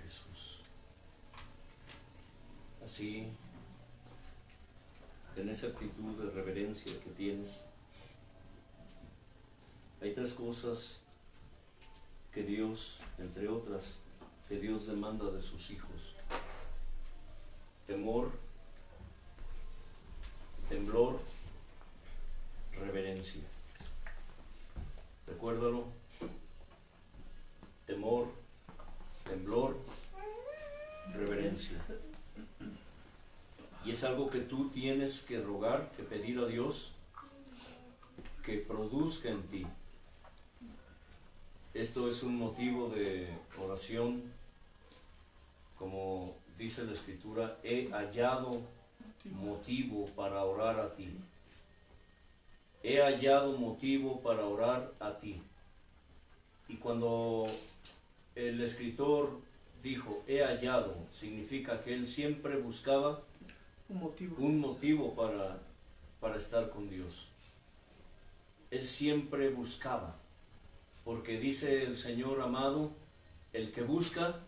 Jesús. Así, en esa actitud de reverencia que tienes, hay tres cosas que Dios, entre otras, que Dios demanda de sus hijos: temor, temblor, reverencia. Recuérdalo: temor, temblor, reverencia. Y es algo que tú tienes que rogar, que pedir a Dios que produzca en ti. Esto es un motivo de oración, como dice la Escritura: he hallado motivo para orar a ti. He hallado motivo para orar a ti. Y cuando el escritor dijo he hallado, significa que él siempre buscaba un motivo para estar con Dios. Él siempre buscaba, porque dice el Señor amado: el que busca,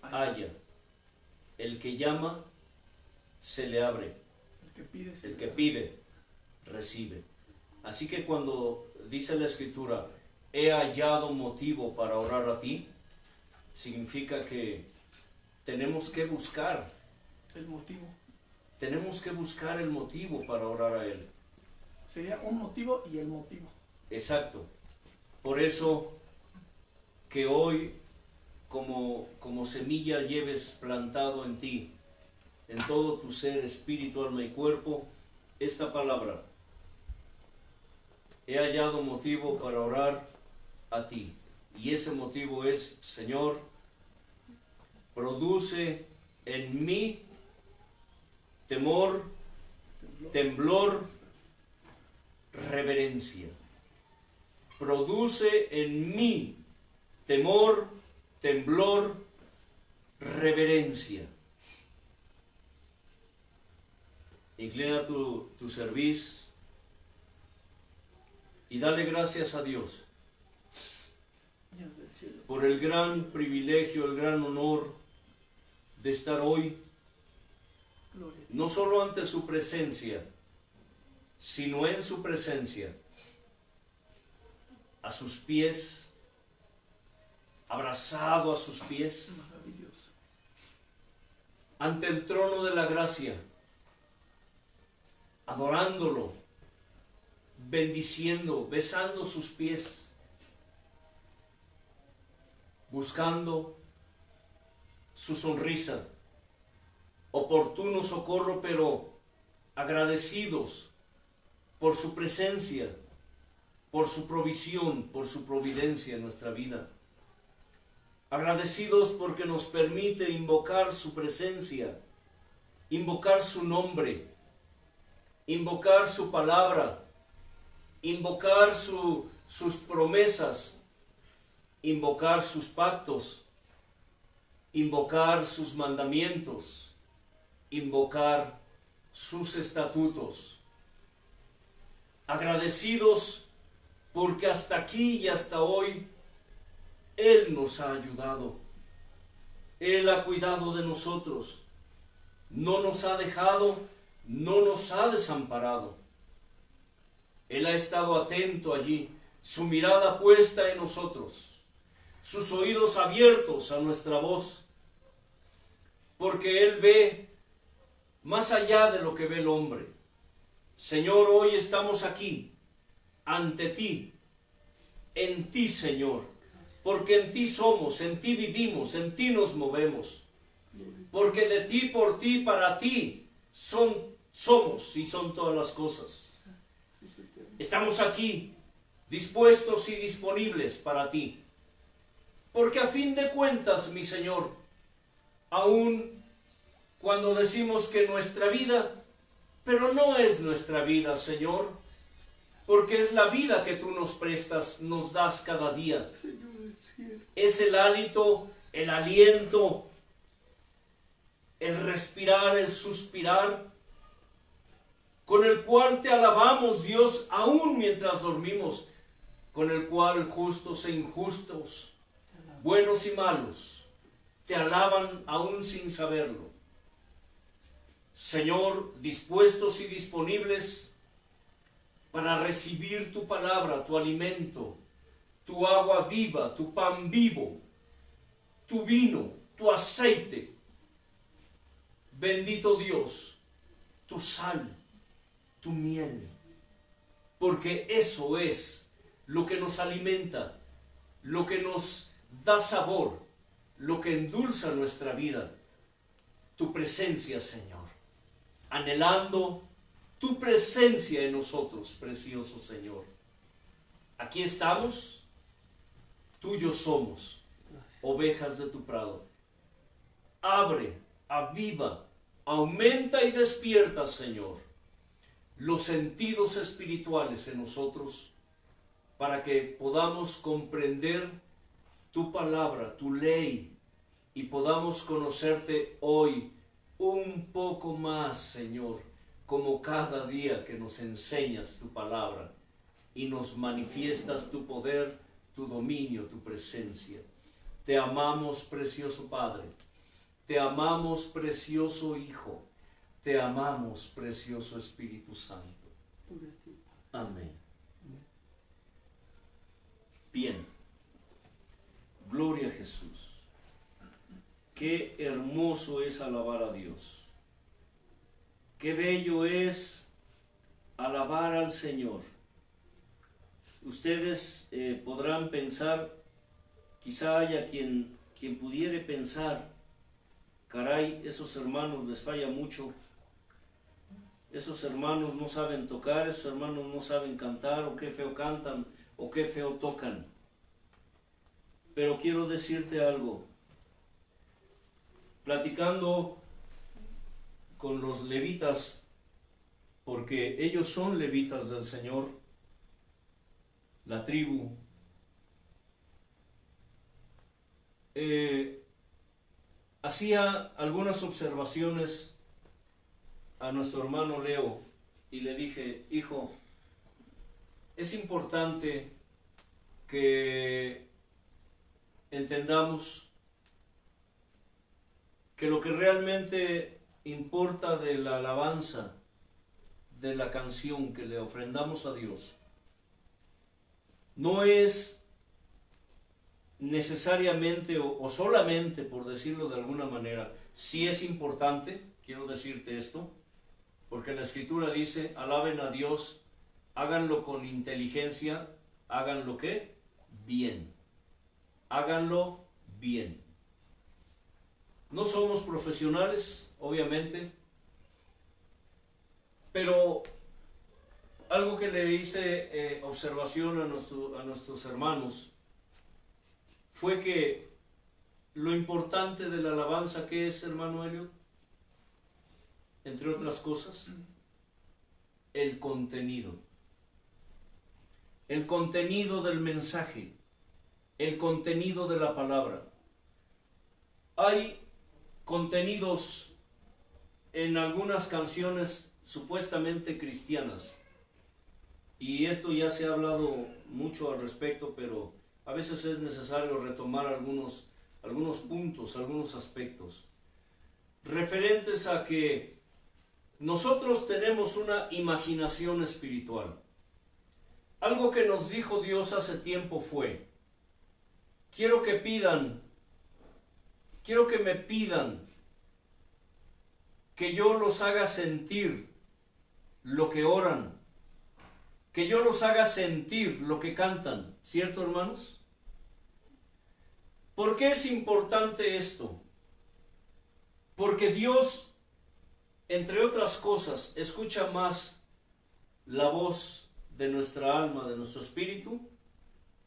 halla; el que llama, se le abre; el que pide, recibe. Así que cuando dice la Escritura he hallado motivo para orar a ti, significa que tenemos que buscar el motivo. Tenemos que buscar el motivo para orar a Él. Sería un motivo y el motivo. Exacto. Por eso que hoy, como semilla lleves plantado en ti, en todo tu ser, espíritu, alma y cuerpo, esta palabra: he hallado motivo para orar a ti. Y ese motivo es: Señor, produce en mí temor, temblor, reverencia. Produce en mí temor, temblor, reverencia. Inclina tu cerviz y dale gracias a Dios por el gran privilegio, el gran honor de estar hoy no solo ante su presencia, sino en su presencia, a sus pies, abrazado a sus pies, ante el trono de la gracia, adorándolo, bendiciendo, besando sus pies, buscando su sonrisa, oportuno socorro, pero agradecidos por su presencia, por su provisión, por su providencia en nuestra vida. Agradecidos porque nos permite invocar su presencia, invocar su nombre, invocar su palabra, invocar sus promesas, invocar sus pactos, invocar sus mandamientos, invocar sus estatutos. Agradecidos porque hasta aquí y hasta hoy Él nos ha ayudado. Él ha cuidado de nosotros. No nos ha dejado, no nos ha desamparado. Él ha estado atento allí, su mirada puesta en nosotros, sus oídos abiertos a nuestra voz, porque Él ve más allá de lo que ve el hombre. Señor, hoy estamos aquí, ante ti, en ti, Señor, porque en ti somos, en ti vivimos, en ti nos movemos, porque de ti, por ti, para ti somos y son todas las cosas. Estamos aquí, dispuestos y disponibles para ti, porque a fin de cuentas, mi Señor, aun cuando decimos que nuestra vida, pero no es nuestra vida, Señor, porque es la vida que tú nos prestas, nos das cada día. Es el hálito, el aliento, el respirar, el suspirar, con el cual te alabamos, Dios, aún mientras dormimos, con el cual justos e injustos, buenos y malos, te alaban aún sin saberlo. Señor, dispuestos y disponibles para recibir tu palabra, tu alimento, tu agua viva, tu pan vivo, tu vino, tu aceite. Bendito Dios, tu sal, tu miel, porque eso es lo que nos alimenta, lo que nos da sabor, lo que endulza nuestra vida. Tu presencia, Señor, anhelando tu presencia en nosotros, precioso Señor. Aquí estamos, tuyos somos, ovejas de tu prado. Abre, aviva, aumenta y despierta, Señor, los sentidos espirituales en nosotros para que podamos comprender tu palabra, tu ley, y podamos conocerte hoy un poco más, Señor, como cada día que nos enseñas tu palabra y nos manifiestas tu poder, tu dominio, tu presencia. Te amamos, precioso Padre. Te amamos, precioso Hijo. Te amamos, precioso Espíritu Santo. Amén. Bien. Gloria a Jesús. Qué hermoso es alabar a Dios. Qué bello es alabar al Señor. Ustedes podrán pensar, quizá haya quien pudiere pensar, caray, esos hermanos les falla mucho, esos hermanos no saben tocar, esos hermanos no saben cantar, o qué feo cantan, o qué feo tocan. Pero quiero decirte algo. Platicando con los levitas, porque ellos son levitas del Señor, la tribu, hacía algunas observaciones a nuestro hermano Leo y le dije: hijo, es importante que entendamos que lo que realmente importa de la alabanza, de la canción que le ofrendamos a Dios, no es necesariamente o solamente, por decirlo de alguna manera, sí es importante, quiero decirte esto, porque la Escritura dice: alaben a Dios, háganlo con inteligencia, háganlo ¿qué? Bien. Háganlo bien. No somos profesionales, obviamente, pero algo que le hice observación a nuestros hermanos fue que lo importante de la alabanza, ¿qué es, hermano Elliot? Entre otras cosas, el contenido. El contenido del mensaje, el contenido de la palabra. Hay contenidos en algunas canciones supuestamente cristianas, y esto ya se ha hablado mucho al respecto, pero a veces es necesario retomar algunos puntos, algunos aspectos referentes a que nosotros tenemos una imaginación espiritual. Algo que nos dijo Dios hace tiempo fue: quiero que me pidan que yo los haga sentir lo que oran, que yo los haga sentir lo que cantan, ¿cierto, hermanos? ¿Por qué es importante esto? Porque Dios, entre otras cosas, escucha más la voz de nuestra alma, de nuestro espíritu,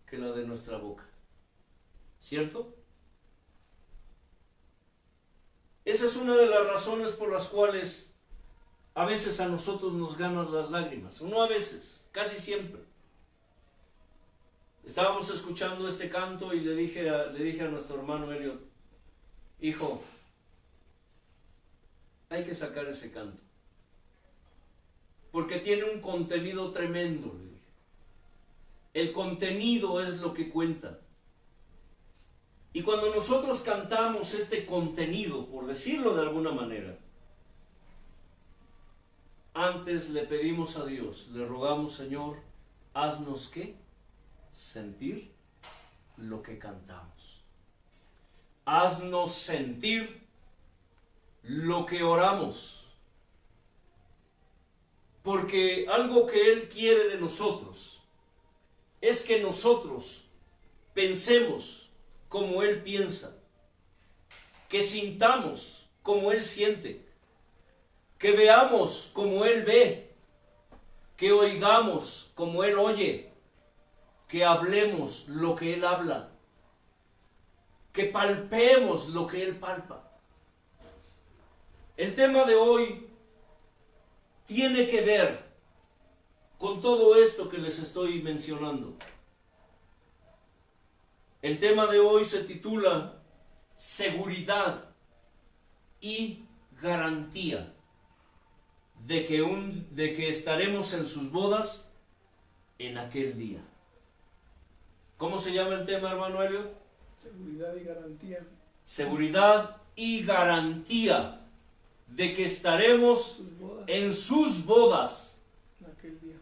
que la de nuestra boca, ¿cierto? Esa es una de las razones por las cuales a veces a nosotros nos ganan las lágrimas. No a veces, casi siempre. Estábamos escuchando este canto y le dije a nuestro hermano Elliot: hijo, hay que sacar ese canto, porque tiene un contenido tremendo. El contenido es lo que cuenta. Y cuando nosotros cantamos este contenido, por decirlo de alguna manera, antes le pedimos a Dios, le rogamos, Señor, haznos ¿qué? Sentir lo que cantamos. Haznos sentir lo que oramos. Porque algo que Él quiere de nosotros es que nosotros pensemos como Él piensa, que sintamos como Él siente, que veamos como Él ve, que oigamos como Él oye, que hablemos lo que Él habla, que palpemos lo que Él palpa. El tema de hoy tiene que ver con todo esto que les estoy mencionando. El tema de hoy se titula Seguridad y garantía de que estaremos en sus bodas en aquel día. ¿Cómo se llama el tema, hermano Elliot? Seguridad y garantía. Seguridad y garantía de que estaremos en sus bodas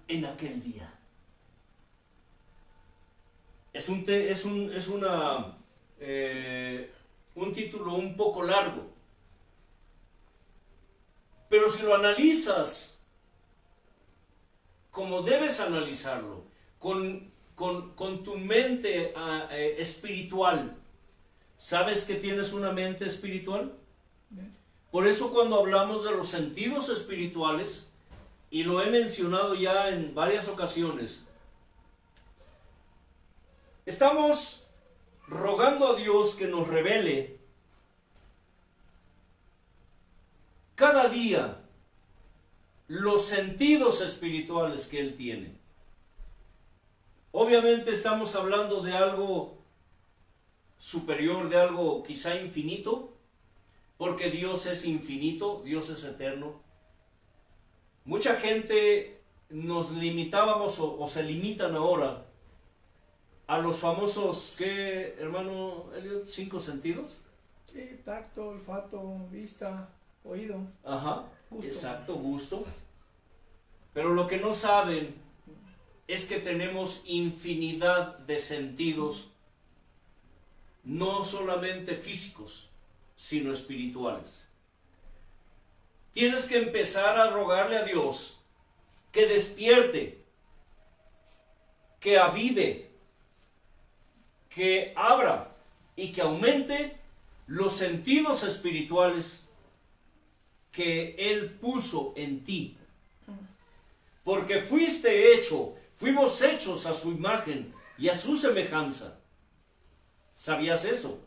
en aquel día. Es un título un poco largo, pero si lo analizas como debes analizarlo, con tu mente espiritual, ¿sabes que tienes una mente espiritual? Por eso cuando hablamos de los sentidos espirituales, y lo he mencionado ya en varias ocasiones, estamos rogando a Dios que nos revele cada día los sentidos espirituales que Él tiene. Obviamente estamos hablando de algo superior, de algo quizá infinito, porque Dios es infinito, Dios es eterno. Mucha gente nos limitábamos o se limitan ahora a los famosos, ¿qué, hermano Elliot? ¿5 sentidos? Sí, tacto, olfato, vista, oído. Ajá, gusto. Exacto, gusto. Pero lo que no saben es que tenemos infinidad de sentidos, no solamente físicos, sino espirituales. Tienes que empezar a rogarle a Dios que despierte, que avive, que abra y que aumente los sentidos espirituales que Él puso en ti. Porque fuimos hechos a su imagen y a su semejanza. ¿Sabías eso?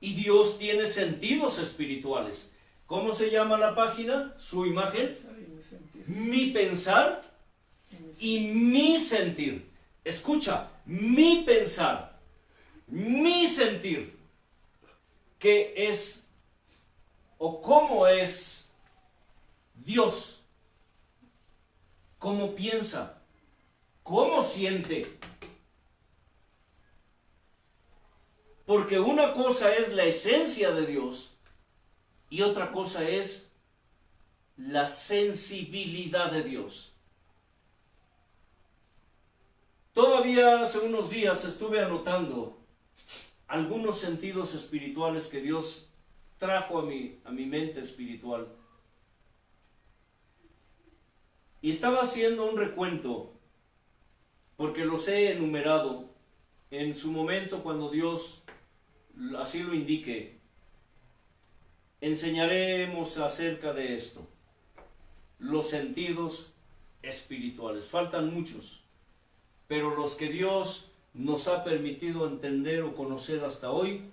Y Dios tiene sentidos espirituales. ¿Cómo se llama la página? Su imagen. Mi pensar y mi sentir. Escucha, mi pensar, mi sentir. ¿Qué es o cómo es Dios? ¿Cómo piensa? ¿Cómo siente? Porque una cosa es la esencia de Dios y otra cosa es la sensibilidad de Dios. Todavía hace unos días estuve anotando algunos sentidos espirituales que Dios trajo a mi mente espiritual. Y estaba haciendo un recuento, porque los he enumerado en su momento cuando Dios así lo indique. Enseñaremos acerca de esto, los sentidos espirituales. Faltan muchos, pero los que Dios nos ha permitido entender o conocer hasta hoy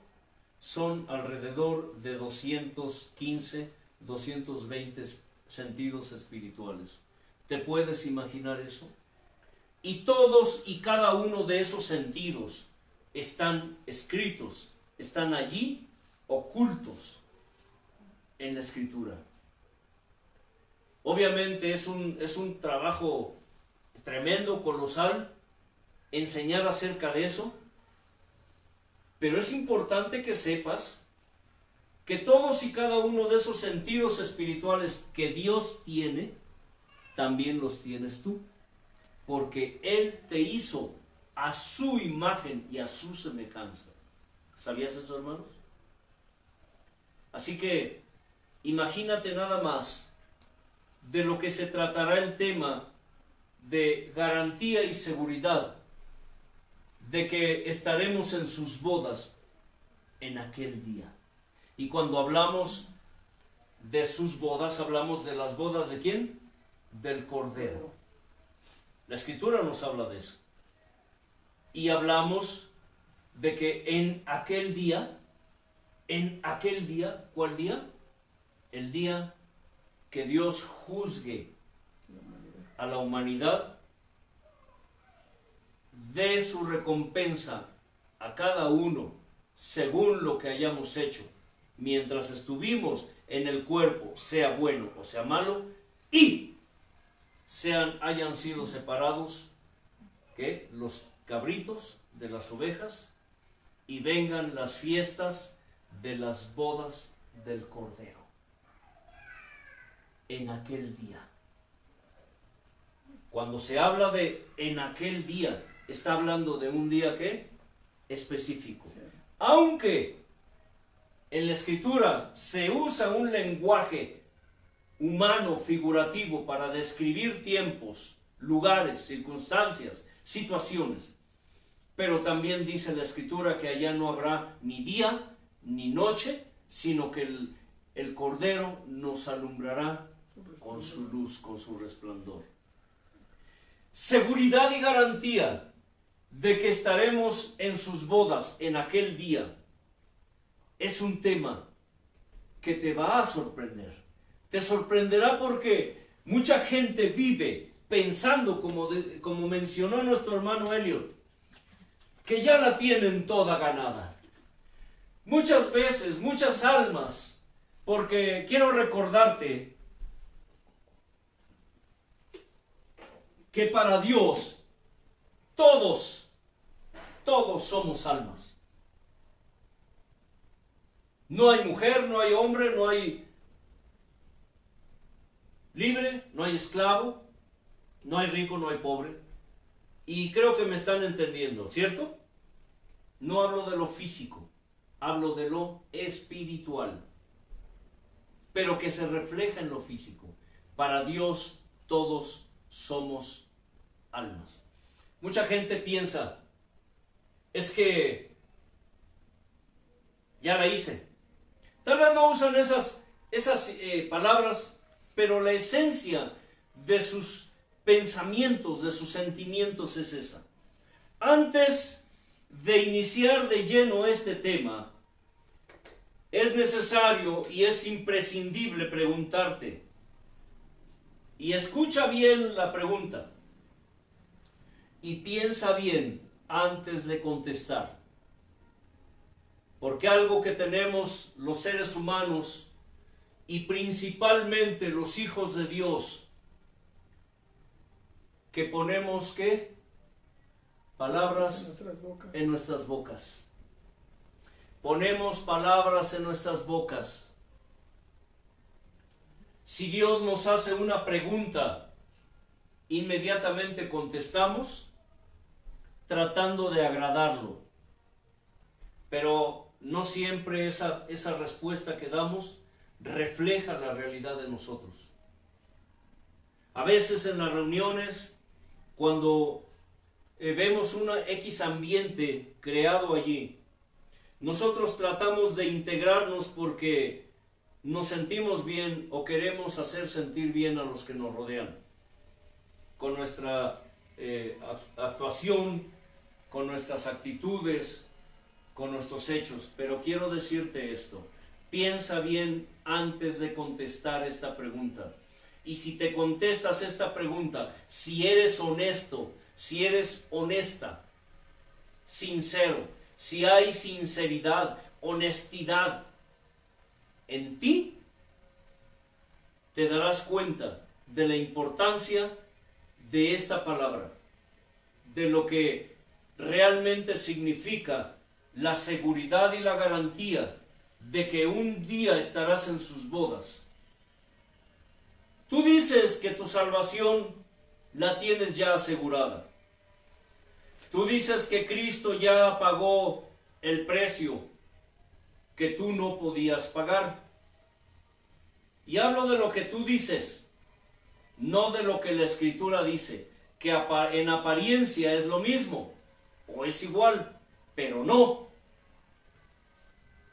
son alrededor de 215, 220 sentidos espirituales. ¿Te puedes imaginar eso? Y todos y cada uno de esos sentidos están escritos, están allí ocultos en la Escritura. Obviamente es un trabajo tremendo, colosal, enseñar acerca de eso, Pero es importante que sepas que todos y cada uno de esos sentidos espirituales que Dios tiene, también los tienes tú. Porque Él te hizo a su imagen y a su semejanza. ¿Sabías eso, hermanos? Así que imagínate nada más de lo que se tratará el tema de garantía y seguridad de que estaremos en sus bodas en aquel día. Y cuando hablamos de sus bodas, hablamos de las bodas ¿de quién? Del Cordero. La Escritura nos habla de eso. Y hablamos de que en aquel día, ¿cuál día? El día que Dios juzgue a la humanidad, dé su recompensa a cada uno según lo que hayamos hecho mientras estuvimos en el cuerpo, sea bueno o sea malo, y hayan sido separados los cabritos de las ovejas, y vengan las fiestas de las bodas del Cordero en aquel día. Cuando se habla de en aquel día, está hablando de un día específico. Sí. Aunque en la Escritura se usa un lenguaje humano figurativo para describir tiempos, lugares, circunstancias, situaciones, pero también dice la Escritura que allá no habrá ni día ni noche, sino que el Cordero nos alumbrará con su luz, con su resplandor. Seguridad y garantía de que estaremos en sus bodas en aquel día es un tema que te va a sorprender. Te sorprenderá porque mucha gente vive pensando, como mencionó nuestro hermano Elliot, que ya la tienen toda ganada. Muchas veces, muchas almas, porque quiero recordarte que para Dios todos somos almas. No hay mujer, no hay hombre, no hay libre, no hay esclavo, no hay rico, no hay pobre. Y creo que me están entendiendo, ¿cierto? No hablo de lo físico, hablo de lo espiritual, pero que se refleja en lo físico. Para Dios todos somos almas. Mucha gente piensa, es que ya la hice. Tal vez no usan esas palabras, pero la esencia de sus pensamientos, de sus sentimientos es esa. Antes de iniciar de lleno este tema, es necesario y es imprescindible preguntarte, y escucha bien la pregunta, y piensa bien antes de contestar, porque algo que tenemos los seres humanos, y principalmente los hijos de Dios, que ponemos palabras en nuestras bocas. Ponemos palabras en nuestras bocas. Si Dios nos hace una pregunta, inmediatamente contestamos tratando de agradarlo. Pero no siempre esa respuesta que damos refleja la realidad de nosotros. A veces en las reuniones, cuando vemos un X ambiente creado allí, nosotros tratamos de integrarnos porque nos sentimos bien o queremos hacer sentir bien a los que nos rodean. Con nuestra actuación, con nuestras actitudes, con nuestros hechos. Pero quiero decirte esto, piensa bien antes de contestar esta pregunta. Y si te contestas esta pregunta, si eres honesto, si eres honesta, sincero, si hay sinceridad, honestidad en ti, te darás cuenta de la importancia de esta palabra, de lo que realmente significa la seguridad y la garantía de que un día estarás en sus bodas. Tú dices que tu salvación la tienes ya asegurada. Tú dices que Cristo ya pagó el precio que tú no podías pagar. Y hablo de lo que tú dices, no de lo que la Escritura dice, que en apariencia es lo mismo, o es igual, pero no.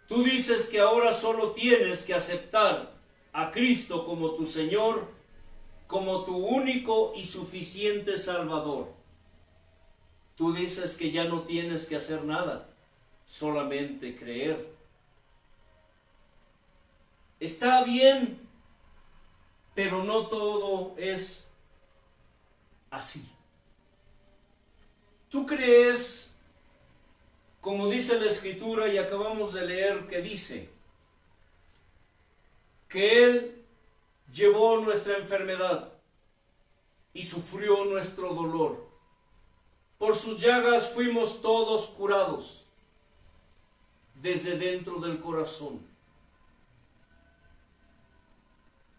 Tú dices que ahora solo tienes que aceptar a Cristo como tu Señor, como tu único y suficiente Salvador. Tú dices que ya no tienes que hacer nada, solamente creer. Está bien, pero no todo es así. Tú crees, como dice la Escritura y acabamos de leer, que dice que Él llevó nuestra enfermedad y sufrió nuestro dolor. Por sus llagas fuimos todos curados desde dentro del corazón.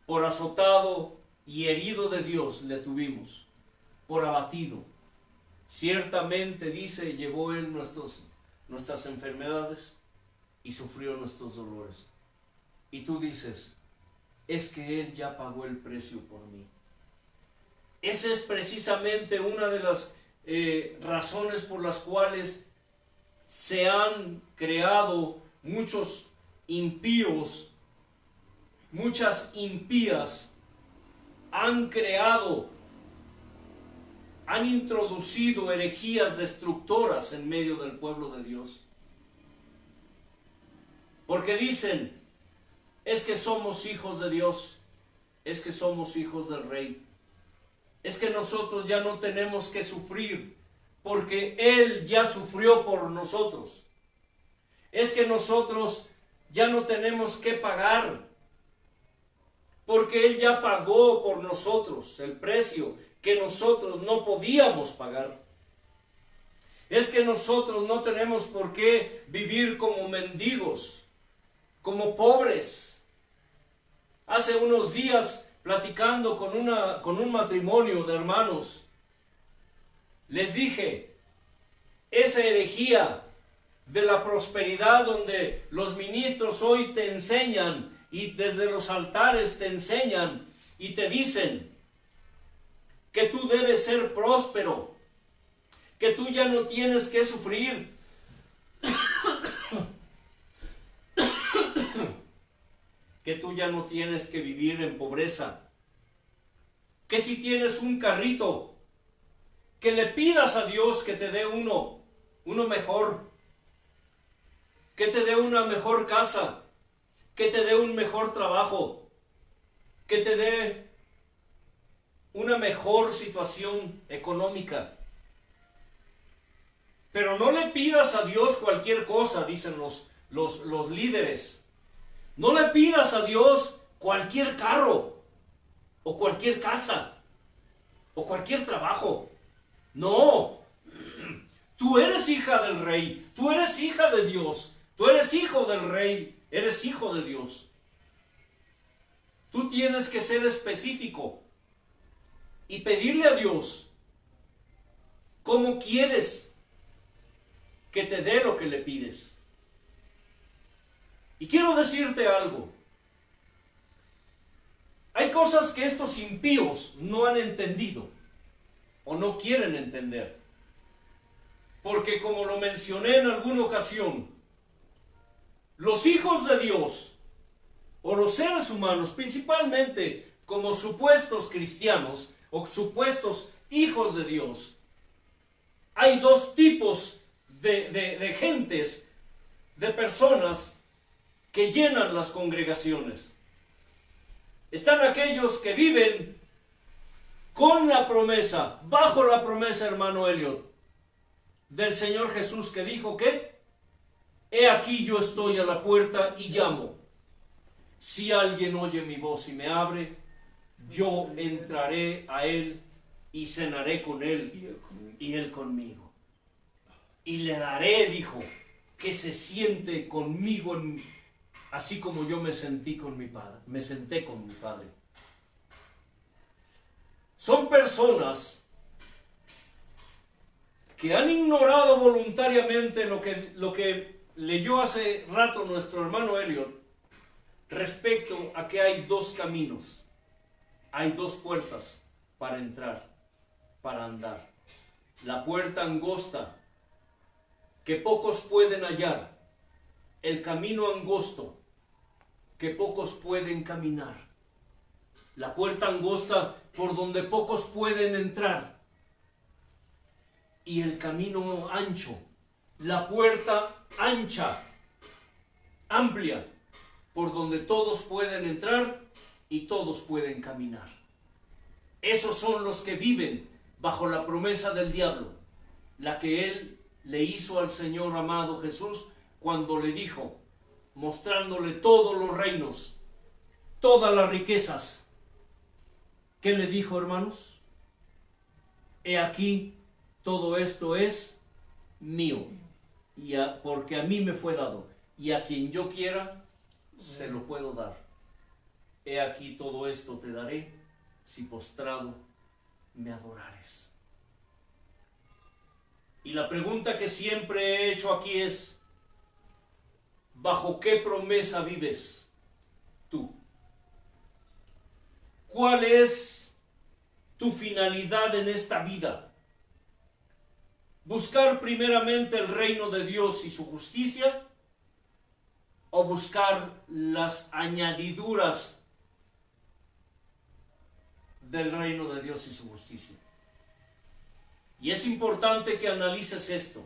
Por azotado y herido de Dios le tuvimos, por abatido. Ciertamente, dice, llevó Él nuestras enfermedades y sufrió nuestros dolores. Y tú dices, es que Él ya pagó el precio por mí. Esa es precisamente una de las razones por las cuales se han creado muchos impíos, muchas impías, han introducido herejías destructoras en medio del pueblo de Dios. Porque dicen, es que somos hijos de Dios, es que somos hijos del Rey, es que nosotros ya no tenemos que sufrir, porque Él ya sufrió por nosotros. Es que nosotros ya no tenemos que pagar, porque Él ya pagó por nosotros el precio que nosotros no podíamos pagar. Es que nosotros no tenemos por qué vivir como mendigos, como pobres. Hace unos días, platicando con un matrimonio de hermanos, les dije, esa herejía de la prosperidad donde los ministros hoy te enseñan y desde los altares te enseñan y te dicen que tú debes ser próspero, que tú ya no tienes que sufrir, que tú ya no tienes que vivir en pobreza, que si tienes un carrito, que le pidas a Dios que te dé uno mejor, que te dé una mejor casa, que te dé un mejor trabajo, que te dé una mejor situación económica. Pero no le pidas a Dios cualquier cosa, dicen los líderes. No le pidas a Dios cualquier carro, o cualquier casa, o cualquier trabajo. No, tú eres hija del Rey, tú eres hija de Dios, tú eres hijo del Rey, eres hijo de Dios. Tú tienes que ser específico y pedirle a Dios cómo quieres que te dé lo que le pides. Y quiero decirte algo. Hay cosas que estos impíos no han entendido o no quieren entender. Porque como lo mencioné en alguna ocasión, los hijos de Dios o los seres humanos, principalmente como supuestos cristianos o supuestos hijos de Dios, hay dos tipos de gentes, de personas que llenan las congregaciones. Están aquellos que viven con la promesa, bajo la promesa, hermano Elliot, del Señor Jesús, que dijo que he aquí yo estoy a la puerta y llamo. Si alguien oye mi voz y me abre, yo entraré a él y cenaré con él y él conmigo. Y le daré, dijo, que se siente conmigo así como yo me sentí con mi padre, me senté con mi padre. Son personas que han ignorado voluntariamente lo que leyó hace rato nuestro hermano Elliot respecto a que hay dos caminos, hay dos puertas para entrar, para andar. La puerta angosta, que pocos pueden hallar, el camino angosto, que pocos pueden caminar, la puerta angosta por donde pocos pueden entrar, y el camino ancho, la puerta ancha, amplia, por donde todos pueden entrar y todos pueden caminar. Esos son los que viven bajo la promesa del diablo, la que él le hizo al Señor amado Jesús cuando le dijo, mostrándole todos los reinos, todas las riquezas. ¿Qué le dijo, hermanos? He aquí, todo esto es mío, porque a mí me fue dado, y a quien yo quiera, se lo puedo dar. He aquí, todo esto te daré, si postrado me adorares. Y la pregunta que siempre he hecho aquí es, ¿bajo qué promesa vives tú? ¿Cuál es tu finalidad en esta vida? ¿Buscar primeramente el reino de Dios y su justicia? ¿O buscar las añadiduras del reino de Dios y su justicia? Y es importante que analices esto,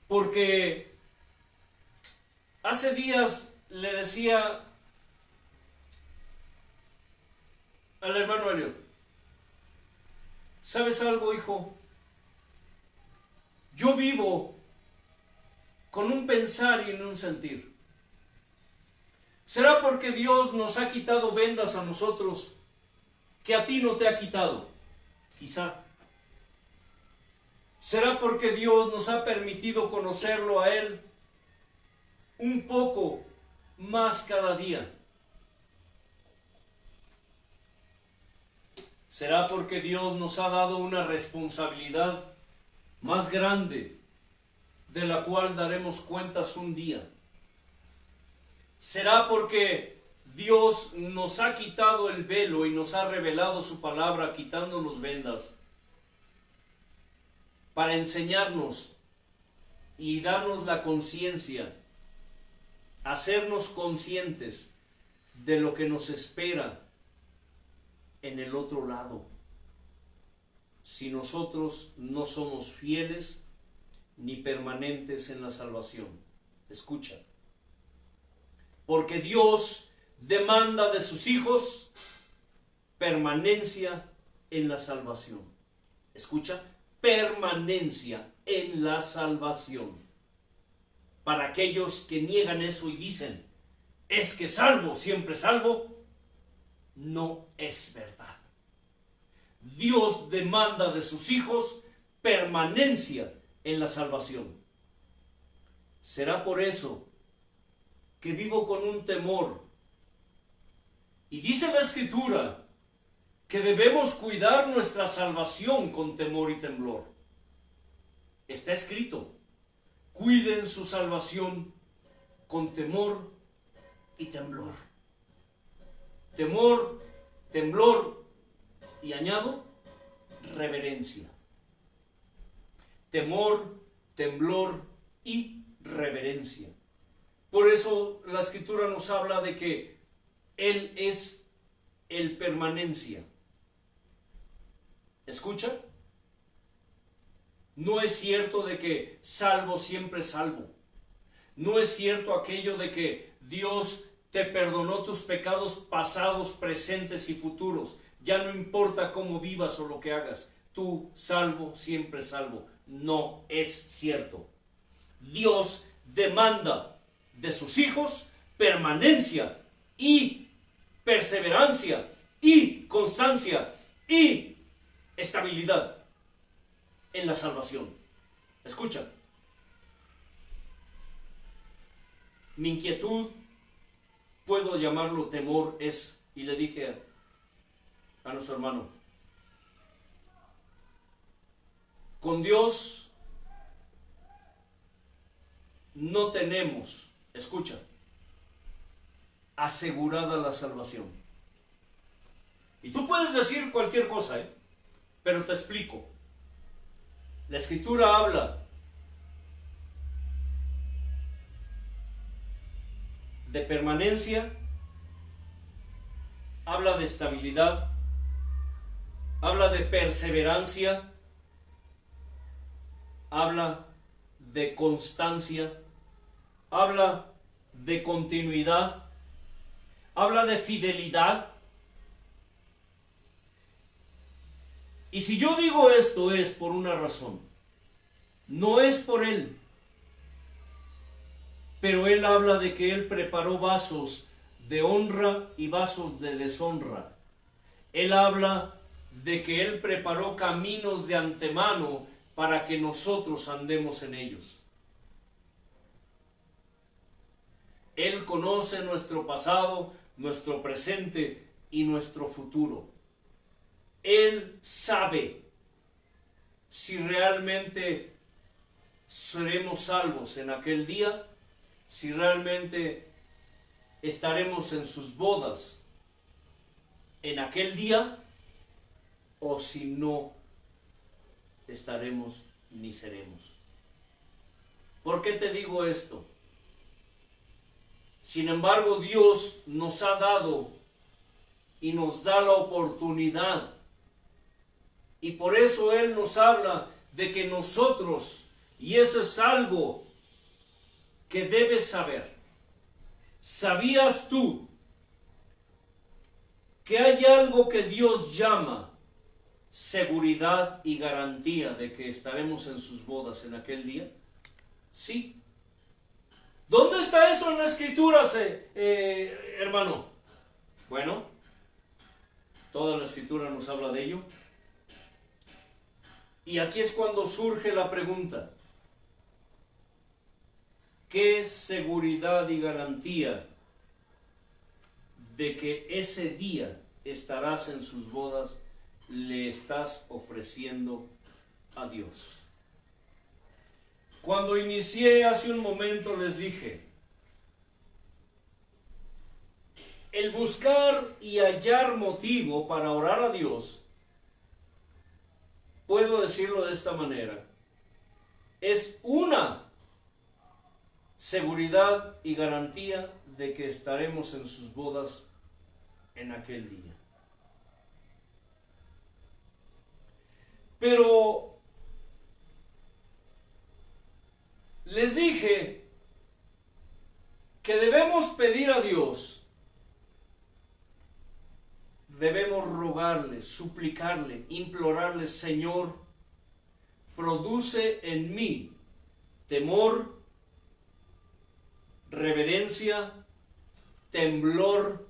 porque hace días le decía al hermano Elliot, ¿sabes algo, hijo? Yo vivo con un pensar y en un sentir. ¿Será porque Dios nos ha quitado vendas a nosotros que a ti no te ha quitado? Quizá. ¿Será porque Dios nos ha permitido conocerlo a Él un poco más cada día? ¿Será porque Dios nos ha dado una responsabilidad más grande de la cual daremos cuentas un día? ¿Será porque Dios nos ha quitado el velo y nos ha revelado su palabra quitándonos vendas para enseñarnos y darnos la conciencia, hacernos conscientes de lo que nos espera en el otro lado, si nosotros no somos fieles ni permanentes en la salvación? Escucha, porque Dios demanda de sus hijos permanencia en la salvación. Escucha, permanencia en la salvación. Para aquellos que niegan eso y dicen, es que salvo, siempre salvo, no es verdad. Dios demanda de sus hijos permanencia en la salvación. ¿Será por eso que vivo con un temor? Y dice la Escritura que debemos cuidar nuestra salvación con temor y temblor. Está escrito, cuiden su salvación con temor y temblor. Temor, temblor y añado, reverencia. Temor, temblor y reverencia. Por eso la Escritura nos habla de que Él es el permanencia. ¿Escucha? No es cierto de que salvo siempre salvo. No es cierto aquello de que Dios te perdonó tus pecados pasados, presentes y futuros. Ya no importa cómo vivas o lo que hagas. Tú salvo, siempre salvo. No es cierto. Dios demanda de sus hijos permanencia y perseverancia y constancia y estabilidad en la salvación. Escucha, mi inquietud, puedo llamarlo temor, es, y le dije a nuestro hermano, con Dios no tenemos, escucha, asegurada la salvación. Y tú puedes decir cualquier cosa, pero te explico. La Escritura habla de permanencia, habla de estabilidad, habla de perseverancia, habla de constancia, habla de continuidad, habla de fidelidad. Y si yo digo esto es por una razón, no es por Él, pero Él habla de que Él preparó vasos de honra y vasos de deshonra. Él habla de que Él preparó caminos de antemano para que nosotros andemos en ellos. Él conoce nuestro pasado, nuestro presente y nuestro futuro. Él sabe si realmente seremos salvos en aquel día, si realmente estaremos en sus bodas en aquel día, o si no estaremos ni seremos. ¿Por qué te digo esto? Sin embargo, Dios nos ha dado y nos da la oportunidad, y por eso Él nos habla de que nosotros, y eso es algo que debes saber. ¿Sabías tú que hay algo que Dios llama seguridad y garantía de que estaremos en sus bodas en aquel día? Sí. ¿Dónde está eso en la Escritura, hermano? Bueno, toda la Escritura nos habla de ello. Y aquí es cuando surge la pregunta: ¿qué seguridad y garantía de que ese día estarás en sus bodas le estás ofreciendo a Dios? Cuando inicié hace un momento les dije, el buscar y hallar motivo para orar a Dios, puedo decirlo de esta manera, es una seguridad y garantía de que estaremos en sus bodas en aquel día. Pero les dije que debemos pedir a Dios, debemos rogarle, suplicarle, implorarle: Señor, produce en mí temor, reverencia, temblor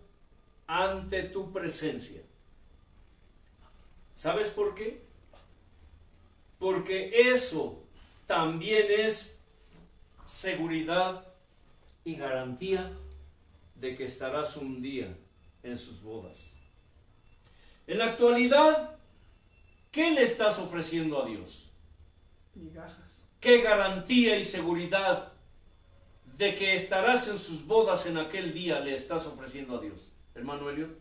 ante tu presencia. ¿Sabes por qué? Porque eso también es seguridad y garantía de que estarás un día en sus bodas. En la actualidad, ¿qué le estás ofreciendo a Dios? Migajas. ¿Qué garantía y seguridad de que estarás en sus bodas en aquel día le estás ofreciendo a Dios? Hermano Elliot,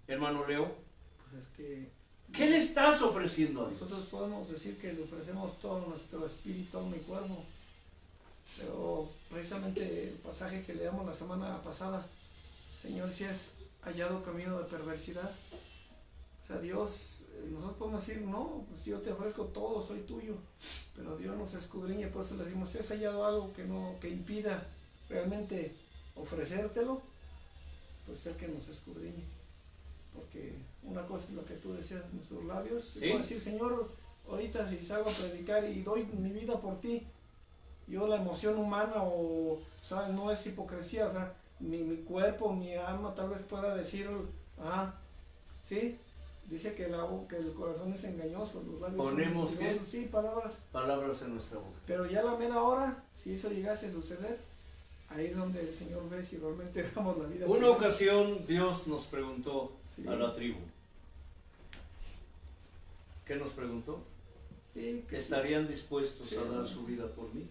hermano Leo, Pues es que ¿qué le estás ofreciendo a Dios? nosotros podemos decir que le ofrecemos todo nuestro espíritu, todo mi cuerpo, pero precisamente el pasaje que leamos la semana pasada, Señor, si has hallado camino de perversidad, o sea, Dios, nosotros podemos decir, no, pues yo te ofrezco todo, soy tuyo, pero Dios nos escudriña, por eso le decimos, si has hallado algo que impida realmente ofrecértelo, pues el que nos escudriñe, porque una cosa es lo que tú decías, nuestros labios, ¿Sí? puedo decir, Señor, ahorita si salgo a predicar y doy mi vida por ti, yo la emoción humana o sea, no es hipocresía, o sea, mi cuerpo, mi alma tal vez pueda decir, sí, dice que el corazón es engañoso, los labios Ponemos son mentirosos, sí, palabras en nuestra boca. pero ya a la mera hora, si eso llegase a suceder, ahí es donde el Señor ve si realmente damos la vida. Una ocasión Dios nos preguntó Sí. a la tribu. ¿Qué nos preguntó? Sí, que sí. ¿Estarían dispuestos Sí, a dar hermano. su vida por mí?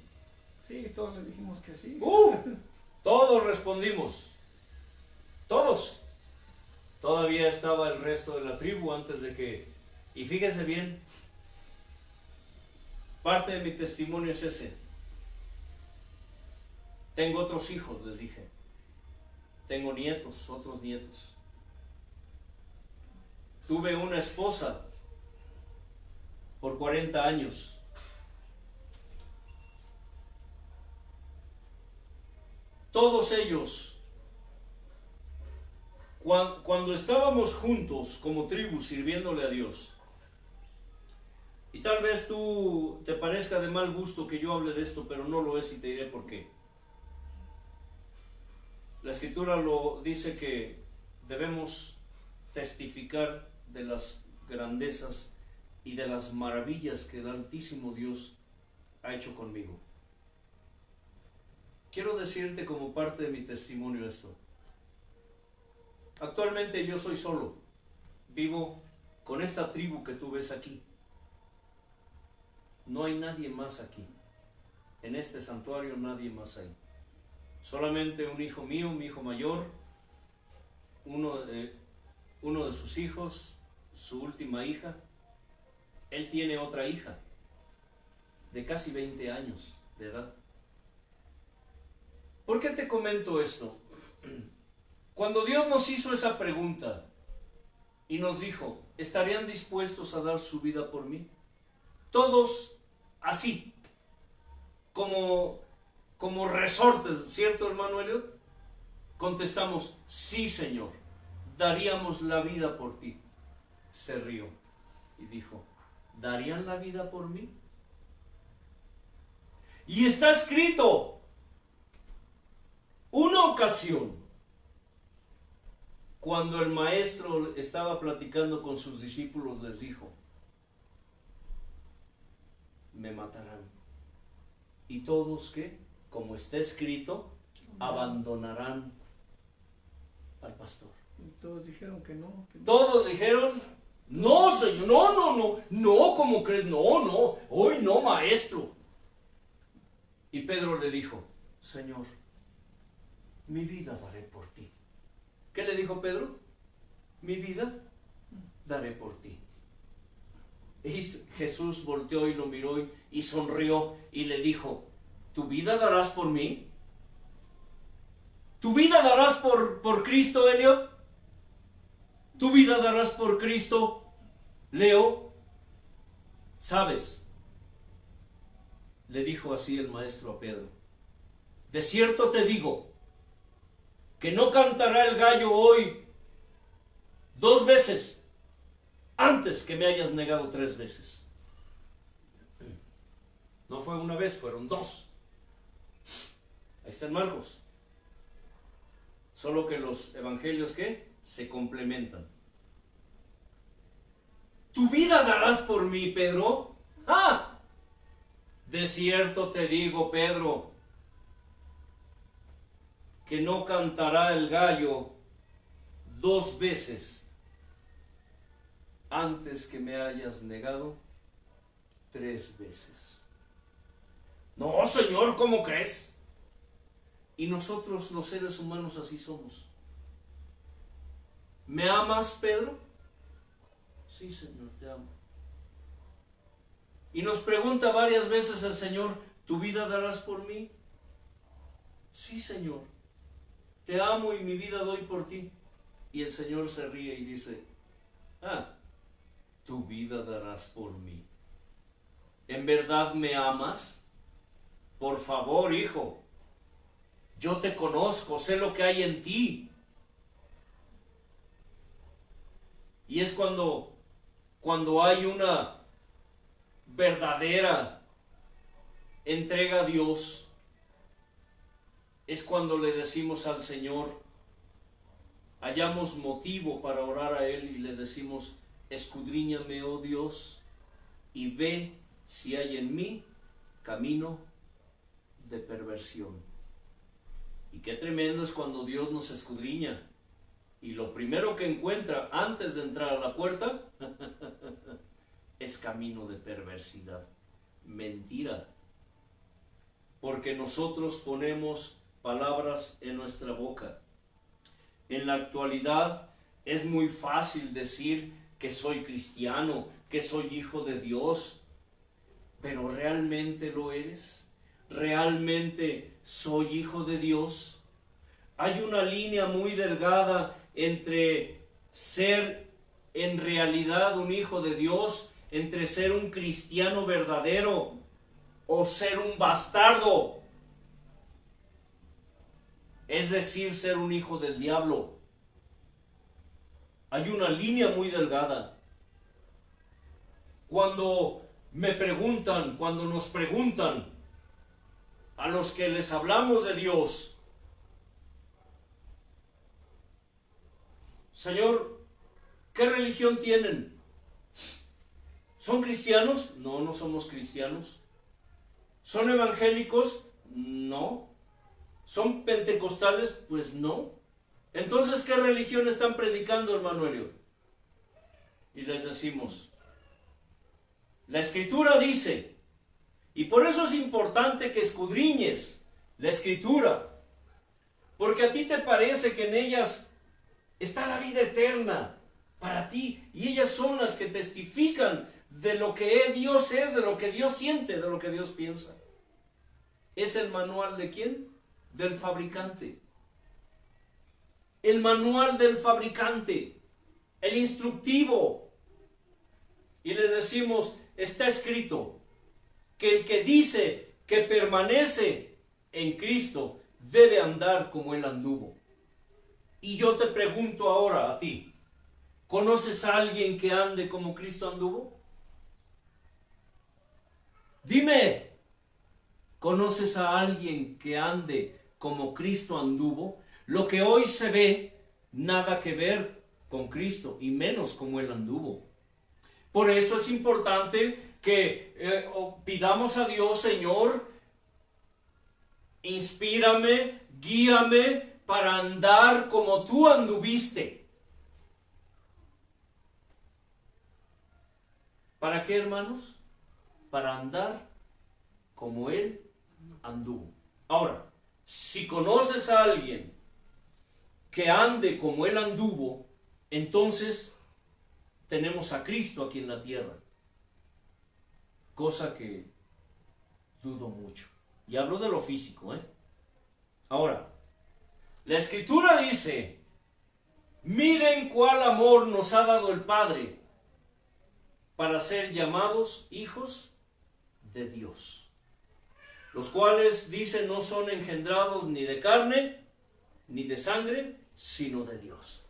Sí, todos le dijimos que sí. Todos respondimos. Todos. Todavía estaba el resto de la tribu antes de que... Y fíjese bien, parte de mi testimonio es ese. Tengo otros hijos, les dije. Tengo nietos, otros nietos. Tuve una esposa por 40 años. Todos ellos, cuando estábamos juntos como tribu sirviéndole a Dios, y tal vez tú te parezca de mal gusto que yo hable de esto, pero no lo es y te diré por qué. La Escritura lo dice que debemos testificar de las grandezas y de las maravillas que el Altísimo Dios ha hecho conmigo. Quiero decirte como parte de mi testimonio esto. Actualmente yo soy solo, vivo con esta tribu que tú ves aquí. No hay nadie más aquí. En este santuario nadie más hay. Solamente un hijo mío, mi hijo mayor, uno de sus hijos, su última hija. Él tiene otra hija de casi 20 años de edad. ¿Por qué te comento esto? Cuando Dios nos hizo esa pregunta y nos dijo, ¿estarían dispuestos a dar su vida por mí? Todos así, como resortes, ¿cierto, hermano Elliot? Contestamos, sí, Señor, daríamos la vida por ti. Se rió y dijo, ¿darían la vida por mí? Y está escrito, una ocasión, cuando el maestro estaba platicando con sus discípulos, les dijo, me matarán. Y todos, ¿qué? Como está escrito, abandonarán al pastor. Y todos dijeron que no. Todos dijeron, no, Señor, no, ¿cómo crees? No, hoy no, maestro. Y Pedro le dijo, Señor, mi vida daré por ti. ¿Qué le dijo Pedro? Mi vida daré por ti. Y Jesús volteó y lo miró y sonrió y le dijo, ¿tu vida darás por mí? ¿Tu vida darás por Cristo, Elliot? ¿Tu vida darás por Cristo, Leo? ¿Sabes? Le dijo así el maestro a Pedro, de cierto te digo, que no cantará el gallo hoy 2 veces antes que me hayas negado 3 veces. No fue una vez, fueron 2. Ahí está en Marcos. Solo que los evangelios, ¿qué? Se complementan. ¿Tu vida darás por mí, Pedro? ¡Ah! De cierto te digo, Pedro, que no cantará el gallo 2 veces antes que me hayas negado 3 veces. No, Señor, ¿cómo crees? Y nosotros los seres humanos así somos. ¿Me amas, Pedro? Sí, Señor, te amo. Y nos pregunta varias veces el Señor, ¿tu vida darás por mí? Sí, Señor, te amo y mi vida doy por ti. Y el Señor se ríe y dice, tu vida darás por mí. ¿En verdad me amas? Por favor, hijo, yo te conozco, sé lo que hay en ti. Y es cuando hay una verdadera entrega a Dios, es cuando le decimos al Señor, hallamos motivo para orar a Él y le decimos, escudriñame, oh Dios, y ve si hay en mí camino de perversión. Y qué tremendo es cuando Dios nos escudriña. Y lo primero que encuentra antes de entrar a la puerta es camino de perversidad, mentira. Porque nosotros ponemos palabras en nuestra boca. En la actualidad es muy fácil decir que soy cristiano, que soy hijo de Dios. ¿Pero realmente lo eres? ¿Realmente soy hijo de Dios? Hay una línea muy delgada entre ser en realidad un hijo de Dios, entre ser un cristiano verdadero o ser un bastardo. Es decir, ser un hijo del diablo. Hay una línea muy delgada. Cuando nos preguntan a los que les hablamos de Dios, Señor, ¿qué religión tienen? ¿Son cristianos? No, no somos cristianos. ¿Son evangélicos? No. ¿Son pentecostales? Pues no. Entonces, ¿qué religión están predicando, hermano Elio? Y les decimos, la Escritura dice, y por eso es importante que escudriñes la Escritura, porque a ti te parece que en ellas está la vida eterna para ti, y ellas son las que testifican de lo que Dios es, de lo que Dios siente, de lo que Dios piensa. ¿Es el manual de quién? Del fabricante. El manual del fabricante, el instructivo. Y les decimos, está escrito que el que dice que permanece en Cristo debe andar como Él anduvo. Y yo te pregunto ahora a ti, ¿conoces a alguien que ande como Cristo anduvo? Dime, ¿conoces a alguien que ande como Cristo anduvo? Lo que hoy se ve, nada que ver con Cristo, y menos como Él anduvo. Por eso es importante que pidamos a Dios, Señor, inspírame, guíame para andar como tú anduviste. ¿Para qué, hermanos? Para andar como Él anduvo. Ahora, si conoces a alguien que ande como Él anduvo, entonces tenemos a Cristo aquí en la tierra. Cosa que dudo mucho. Y hablo de lo físico, Ahora, la Escritura dice, miren cuál amor nos ha dado el Padre para ser llamados hijos de Dios, los cuales, dice, no son engendrados ni de carne, ni de sangre, sino de Dios.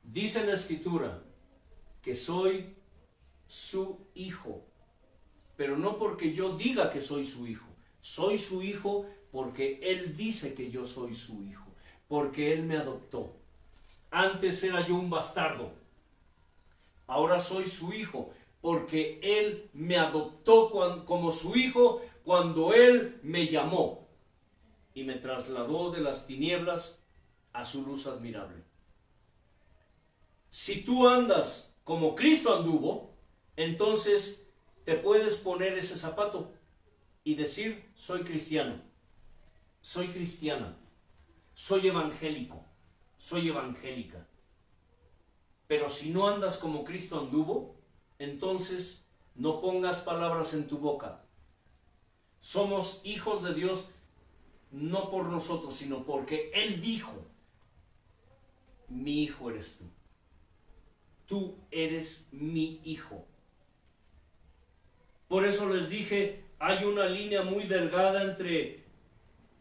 Dice en la Escritura que soy su hijo, pero no porque yo diga que soy su hijo. Soy su hijo porque Él dice que yo soy su hijo, porque Él me adoptó. Antes era yo un bastardo, ahora soy su hijo, porque Él me adoptó como su hijo cuando Él me llamó y me trasladó de las tinieblas a su luz admirable. Si tú andas como Cristo anduvo, entonces te puedes poner ese zapato y decir, soy cristiano, soy cristiana, soy evangélico, soy evangélica. Pero si no andas como Cristo anduvo, entonces no pongas palabras en tu boca. Somos hijos de Dios no por nosotros, sino porque Él dijo, mi hijo eres tú. Tú eres mi hijo. Por eso les dije, hay una línea muy delgada entre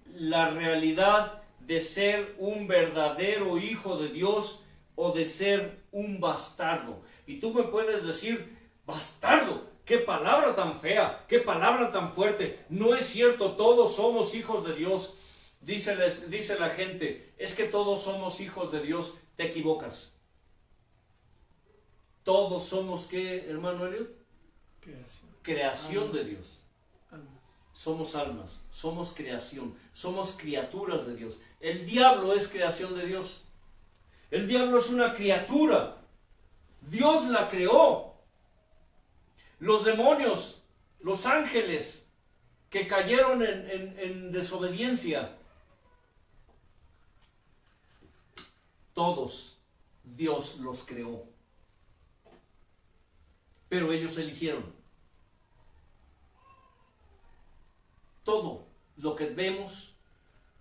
la realidad de ser un verdadero hijo de Dios o de ser un bastardo. Y tú me puedes decir, bastardo, qué palabra tan fea, qué palabra tan fuerte. No es cierto, todos somos hijos de Dios. Dice la gente, es que todos somos hijos de Dios. Te equivocas. Todos somos, ¿qué, hermano Elliot? Creación de Dios. somos almas, somos creación, somos criaturas de Dios. El diablo es creación de Dios. El diablo es una criatura. Dios la creó. Los demonios, los ángeles que cayeron en desobediencia, todos Dios los creó. Pero ellos eligieron. Todo lo que vemos,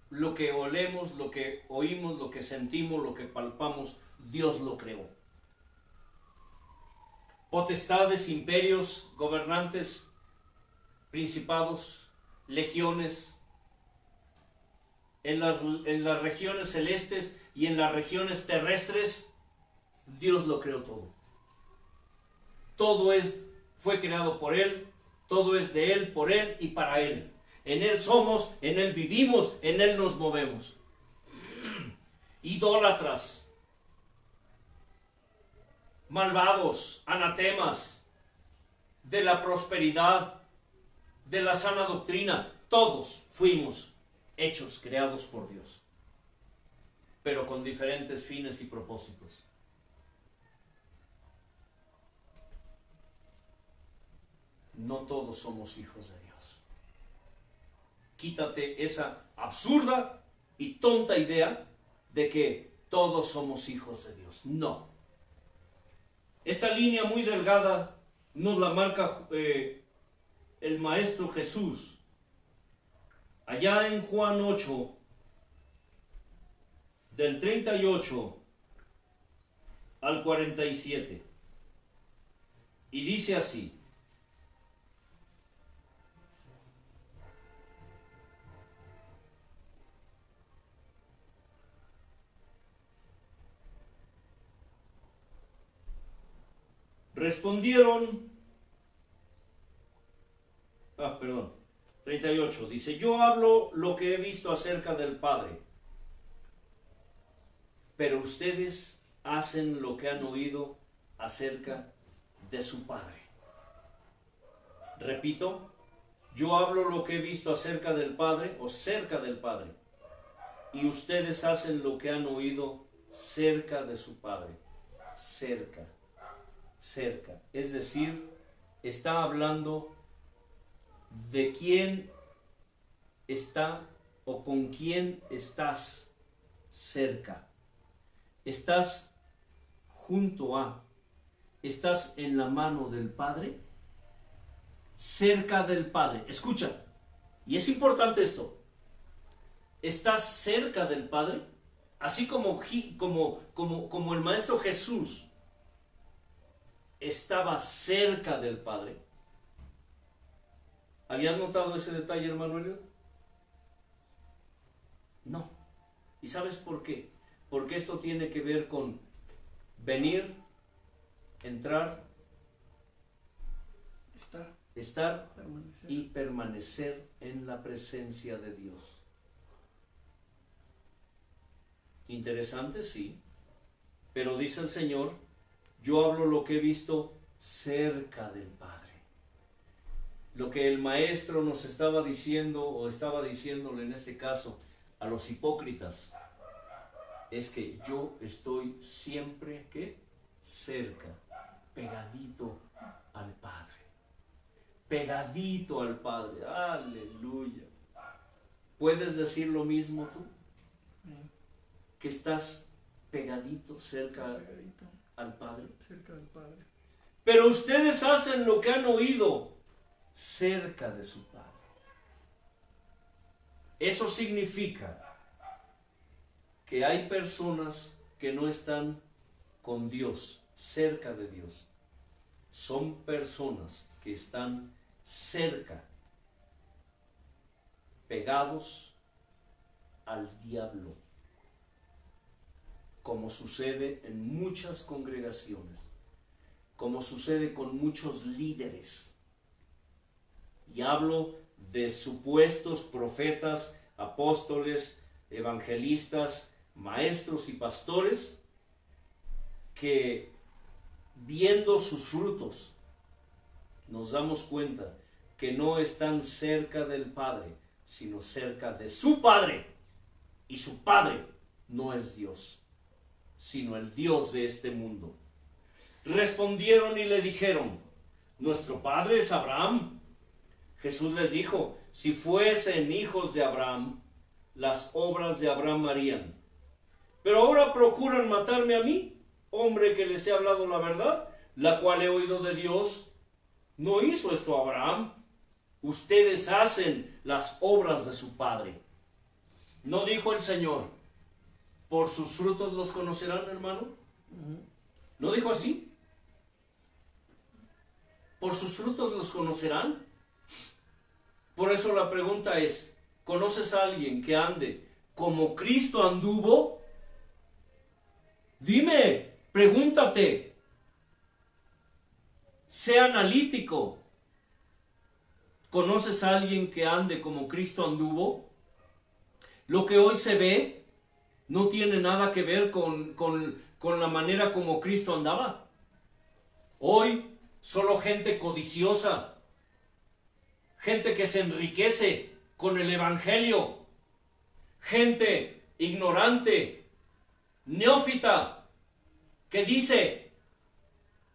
lo que olemos, lo que oímos, lo que sentimos, lo que palpamos, Dios lo creó. Potestades, imperios, gobernantes, principados, legiones, en las regiones celestes y en las regiones terrestres, Dios lo creó todo. Todo fue creado por Él, todo es de Él, por Él y para Él. En Él somos, en Él vivimos, en Él nos movemos. Idólatras, malvados, anatemas, de la prosperidad, de la sana doctrina, todos fuimos hechos, creados por Dios, pero con diferentes fines y propósitos. No todos somos hijos de Dios. Quítate esa absurda y tonta idea de que todos somos hijos de Dios. No. Esta línea muy delgada nos la marca el Maestro Jesús. Allá en Juan 8, del 38 al 47. Y dice así: respondieron, 38, dice: yo hablo lo que he visto acerca del Padre, pero ustedes hacen lo que han oído acerca de su Padre. Repito, yo hablo lo que he visto acerca del Padre o cerca del Padre, y ustedes hacen lo que han oído cerca de su Padre. Cerca. Es decir, está hablando de quién está o con quién estás cerca. Estás junto a, estás en la mano del Padre, cerca del Padre. Escucha, y es importante esto. Estás cerca del Padre, así como el Maestro Jesús estaba cerca del Padre. ¿Habías notado ese detalle, hermano Elliot? No. ¿Y sabes por qué? Porque esto tiene que ver con venir, entrar, estar y permanecer en la presencia de Dios. Interesante, sí. Pero dice el Señor: yo hablo lo que he visto cerca del Padre. Lo que el Maestro nos estaba diciendo, o estaba diciéndole en este caso a los hipócritas, es que yo estoy siempre, ¿qué? Cerca, pegadito al Padre. Pegadito al Padre. Aleluya. ¿Puedes decir lo mismo tú? Que estás pegadito, cerca al Padre. Cerca del Padre. Pero ustedes hacen lo que han oído cerca de su Padre. Eso significa que hay personas que no están con Dios, cerca de Dios. Son personas que están cerca, pegados al diablo, como sucede en muchas congregaciones, como sucede con muchos líderes. Y hablo de supuestos profetas, apóstoles, evangelistas, maestros y pastores que, viendo sus frutos, nos damos cuenta que no están cerca del Padre, sino cerca de su Padre. Y su Padre no es Dios, sino el Dios de este mundo. Respondieron y le dijeron: nuestro padre es Abraham. Jesús les dijo: si fuesen hijos de Abraham, las obras de Abraham harían. Pero ahora procuran matarme a mí, hombre que les he hablado la verdad, la cual he oído de Dios. ¿No hizo esto Abraham? Ustedes hacen las obras de su padre. ¿No dijo el Señor: por sus frutos los conocerán, hermano? ¿No dijo así? ¿Por sus frutos los conocerán? Por eso la pregunta es: ¿conoces a alguien que ande como Cristo anduvo? Dime, pregúntate. Sé analítico. ¿Conoces a alguien que ande como Cristo anduvo? Lo que hoy se ve no tiene nada que ver con la manera como Cristo andaba. Hoy solo gente codiciosa, gente que se enriquece con el evangelio, gente ignorante, neófita, que dice: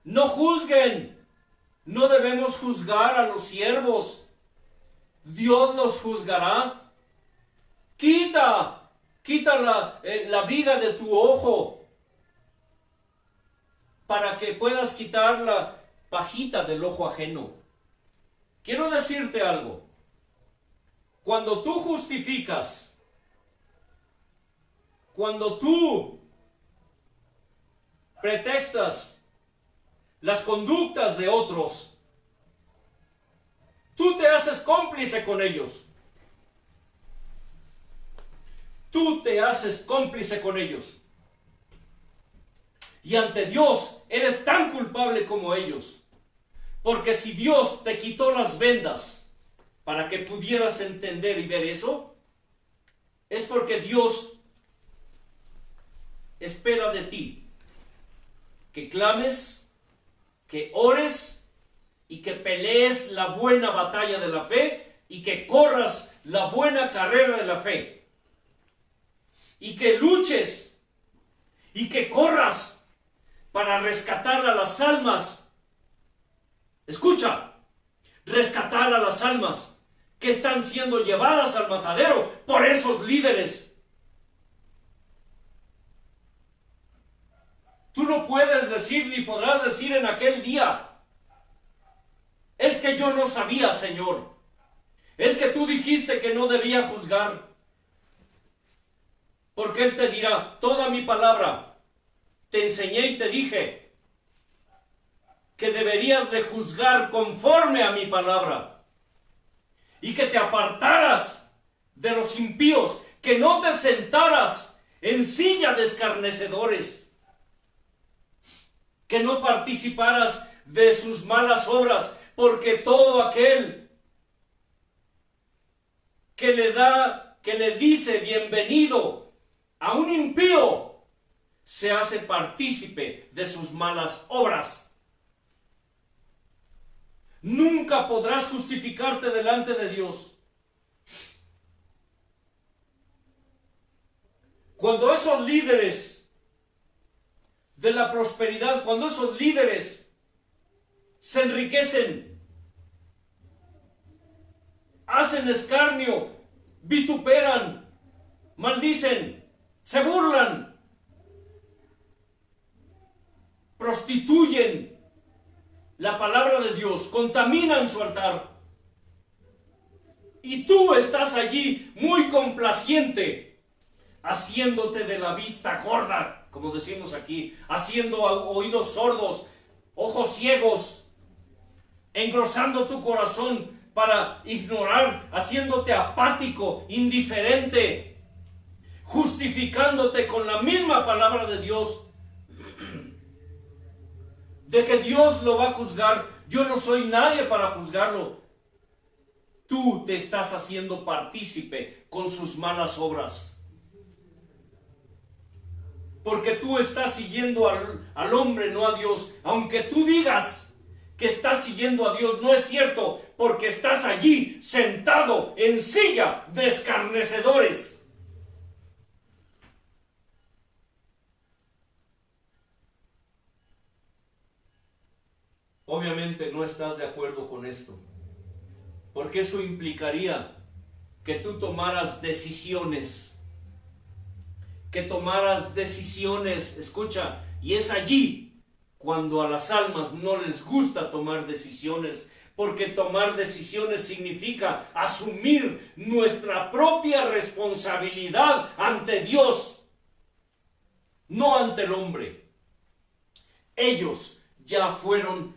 no juzguen, no debemos juzgar a los siervos, Dios los juzgará. Quita la viga de tu ojo para que puedas quitar la pajita del ojo ajeno. Quiero decirte algo: cuando tú justificas, cuando tú pretextas las conductas de otros, tú te haces cómplice con ellos. Tú te haces cómplice con ellos. Y ante Dios eres tan culpable como ellos. Porque si Dios te quitó las vendas para que pudieras entender y ver eso, es porque Dios espera de ti que clames, que ores y que pelees la buena batalla de la fe y que corras la buena carrera de la fe. Y que luches y que corras para rescatar a las almas. Escucha, rescatar a las almas que están siendo llevadas al matadero por esos líderes. Tú no puedes decir ni podrás decir en aquel día: es que yo no sabía, Señor. Es que tú dijiste que no debía juzgar. Porque Él te dirá: toda mi palabra te enseñé y te dije que deberías de juzgar conforme a mi palabra y que te apartaras de los impíos, que no te sentaras en silla de escarnecedores, que no participaras de sus malas obras, porque todo aquel que le dice bienvenido a un impío se hace partícipe de sus malas obras. Nunca podrás justificarte delante de Dios. Cuando esos líderes de la prosperidad, cuando esos líderes se enriquecen, hacen escarnio, vituperan, maldicen, se burlan, prostituyen la palabra de Dios, contaminan su altar. Y tú estás allí muy complaciente, haciéndote de la vista gorda, como decimos aquí, haciendo oídos sordos, ojos ciegos, engrosando tu corazón para ignorar, haciéndote apático, indiferente, justificándote con la misma palabra de Dios, de que Dios lo va a juzgar. Yo no soy nadie para juzgarlo. Tú te estás haciendo partícipe con sus malas obras, porque tú estás siguiendo al hombre, no a Dios. Aunque tú digas que estás siguiendo a Dios. No es cierto, porque estás allí sentado en silla de escarnecedores. Obviamente no estás de acuerdo con esto, porque eso implicaría que tú tomaras decisiones, escucha, y es allí cuando a las almas no les gusta tomar decisiones, porque tomar decisiones significa asumir nuestra propia responsabilidad ante Dios, no ante el hombre. Ellos ya fueron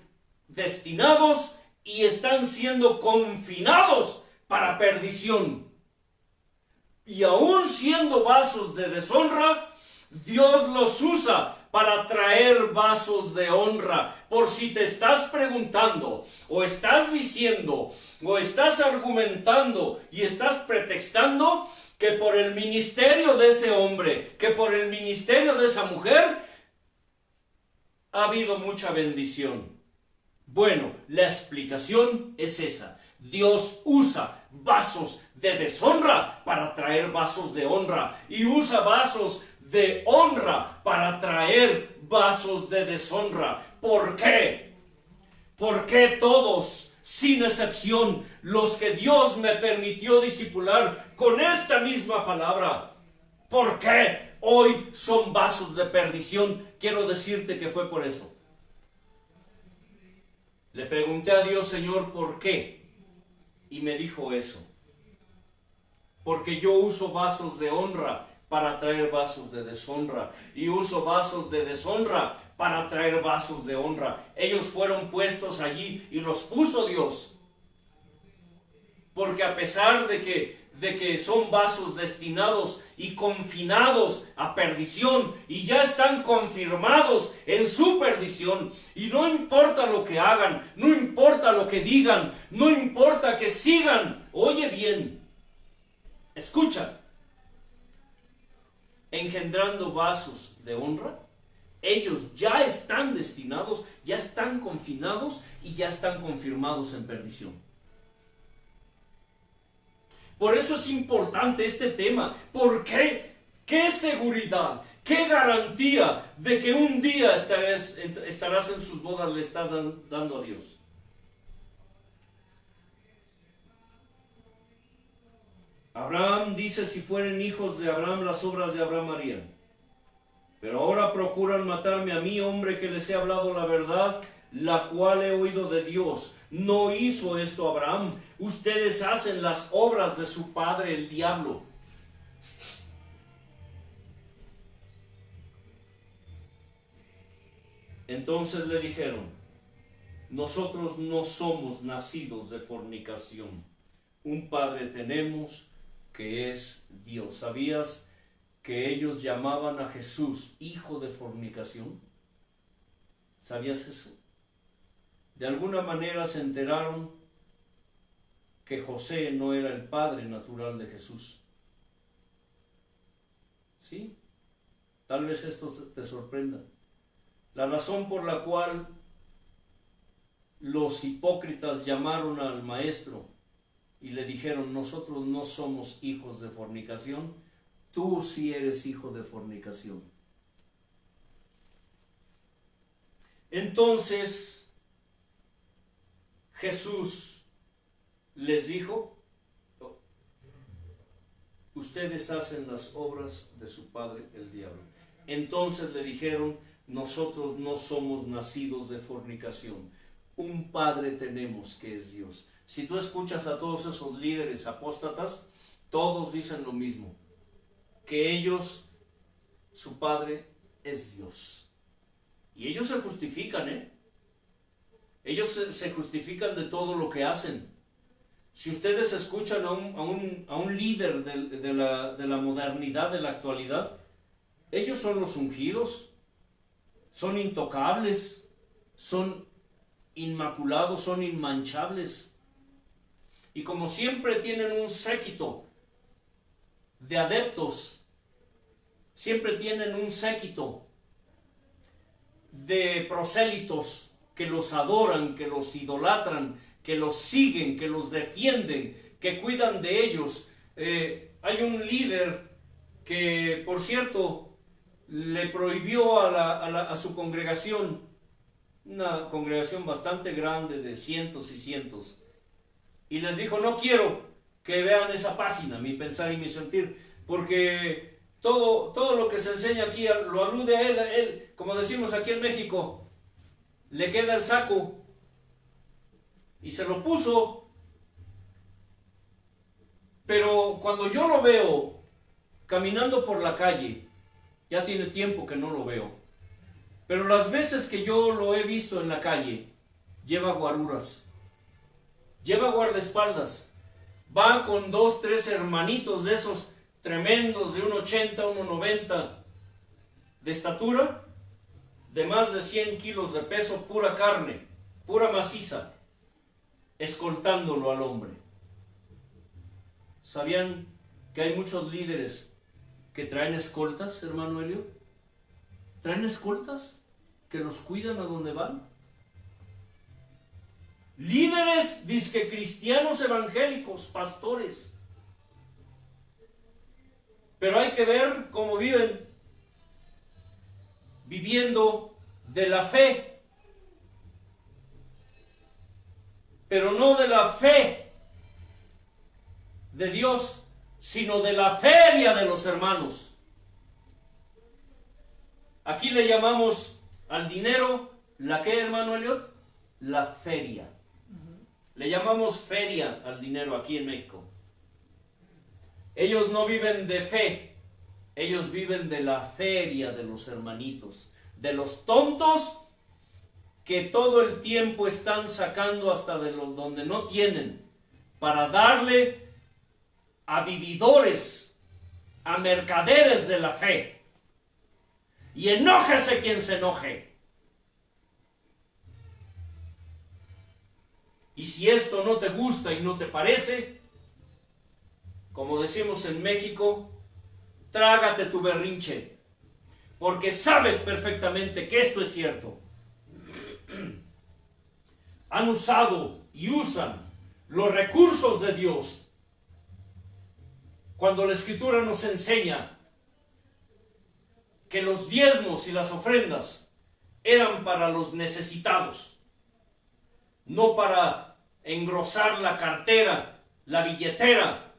destinados y están siendo confinados para perdición. Y aún siendo vasos de deshonra, Dios los usa para traer vasos de honra. Por si te estás preguntando, o estás diciendo, o estás argumentando y estás pretextando que por el ministerio de ese hombre, que por el ministerio de esa mujer, ha habido mucha bendición. Bueno, la explicación es esa. Dios usa vasos de deshonra para traer vasos de honra, y usa vasos de honra para traer vasos de deshonra. ¿Por qué? ¿Por qué todos, sin excepción, los que Dios me permitió discipular con esta misma palabra, por qué hoy son vasos de perdición? Quiero decirte que fue por eso. Le pregunté a Dios, Señor, ¿por qué? Y me dijo eso. Porque yo uso vasos de honra para traer vasos de deshonra, y uso vasos de deshonra para traer vasos de honra. Ellos fueron puestos allí y los puso Dios. Porque a pesar de que son vasos destinados y confinados a perdición, y ya están confirmados en su perdición, y no importa lo que hagan, no importa lo que digan, no importa que sigan, oye bien, escucha, engendrando vasos de honra, ellos ya están destinados, ya están confinados y ya están confirmados en perdición. Por eso es importante este tema. ¿Por qué? ¿Qué seguridad? ¿Qué garantía de que un día estarás en sus bodas le estás dando a Dios? Abraham dice: si fueren hijos de Abraham, las obras de Abraham harían. Pero ahora procuran matarme a mí, hombre que les he hablado la verdad, la cual he oído de Dios. No hizo esto Abraham. Ustedes hacen las obras de su padre, el diablo. Entonces le dijeron: nosotros no somos nacidos de fornicación. Un padre tenemos, que es Dios. ¿Sabías que ellos llamaban a Jesús hijo de fornicación? ¿Sabías eso? De alguna manera se enteraron que José no era el padre natural de Jesús. ¿Sí? Tal vez esto te sorprenda. La razón por la cual los hipócritas llamaron al maestro y le dijeron: nosotros no somos hijos de fornicación, tú sí eres hijo de fornicación. Entonces Jesús les dijo: ustedes hacen las obras de su padre el diablo. Entonces le dijeron: nosotros no somos nacidos de fornicación. Un padre tenemos, que es Dios. Si tú escuchas a todos esos líderes apóstatas, todos dicen lo mismo, que ellos, su padre es Dios. Y ellos se justifican, ellos se justifican de todo lo que hacen. Si ustedes escuchan a un líder de la modernidad, de la actualidad, ellos son los ungidos, son intocables, son inmaculados, son inmanchables. Y como siempre tienen un séquito de adeptos, siempre tienen un séquito de prosélitos que los adoran, que los idolatran, que los siguen, que los defienden, que cuidan de ellos. Hay un líder que, por cierto, le prohibió a su congregación, una congregación bastante grande de cientos y cientos, y les dijo: no quiero que vean esa página, Mi Pensar y Mi Sentir, porque todo lo que se enseña aquí lo alude a él, como decimos aquí en México, le queda el saco, y se lo puso. Pero cuando yo lo veo caminando por la calle, ya tiene tiempo que no lo veo, pero las veces que yo lo he visto en la calle, lleva guaruras, lleva guardaespaldas, va con 2, 3 hermanitos de esos tremendos de 1,80, 1,90 de estatura, de más de 100 kilos de peso, pura carne, pura maciza, escoltándolo al hombre. ¿Sabían que hay muchos líderes que traen escoltas, hermano Helio? ¿Traen escoltas que los cuidan a donde van? Líderes, dizque cristianos evangélicos, pastores. Pero hay que ver cómo viven, viviendo de la fe, pero no de la fe de Dios, sino de la feria de los hermanos. Aquí le llamamos al dinero, ¿la qué, hermano Eliot? La feria. Le llamamos feria al dinero aquí en México. Ellos no viven de fe, ellos viven de la feria de los hermanitos, de los tontos que todo el tiempo están sacando hasta de donde no tienen, para darle a vividores, a mercaderes de la fe. Y enójese quien se enoje. Y si esto no te gusta y no te parece, como decimos en México, trágate tu berrinche, porque sabes perfectamente que esto es cierto. Han usado y usan los recursos de Dios cuando la Escritura nos enseña que los diezmos y las ofrendas eran para los necesitados, no para engrosar la cartera, la billetera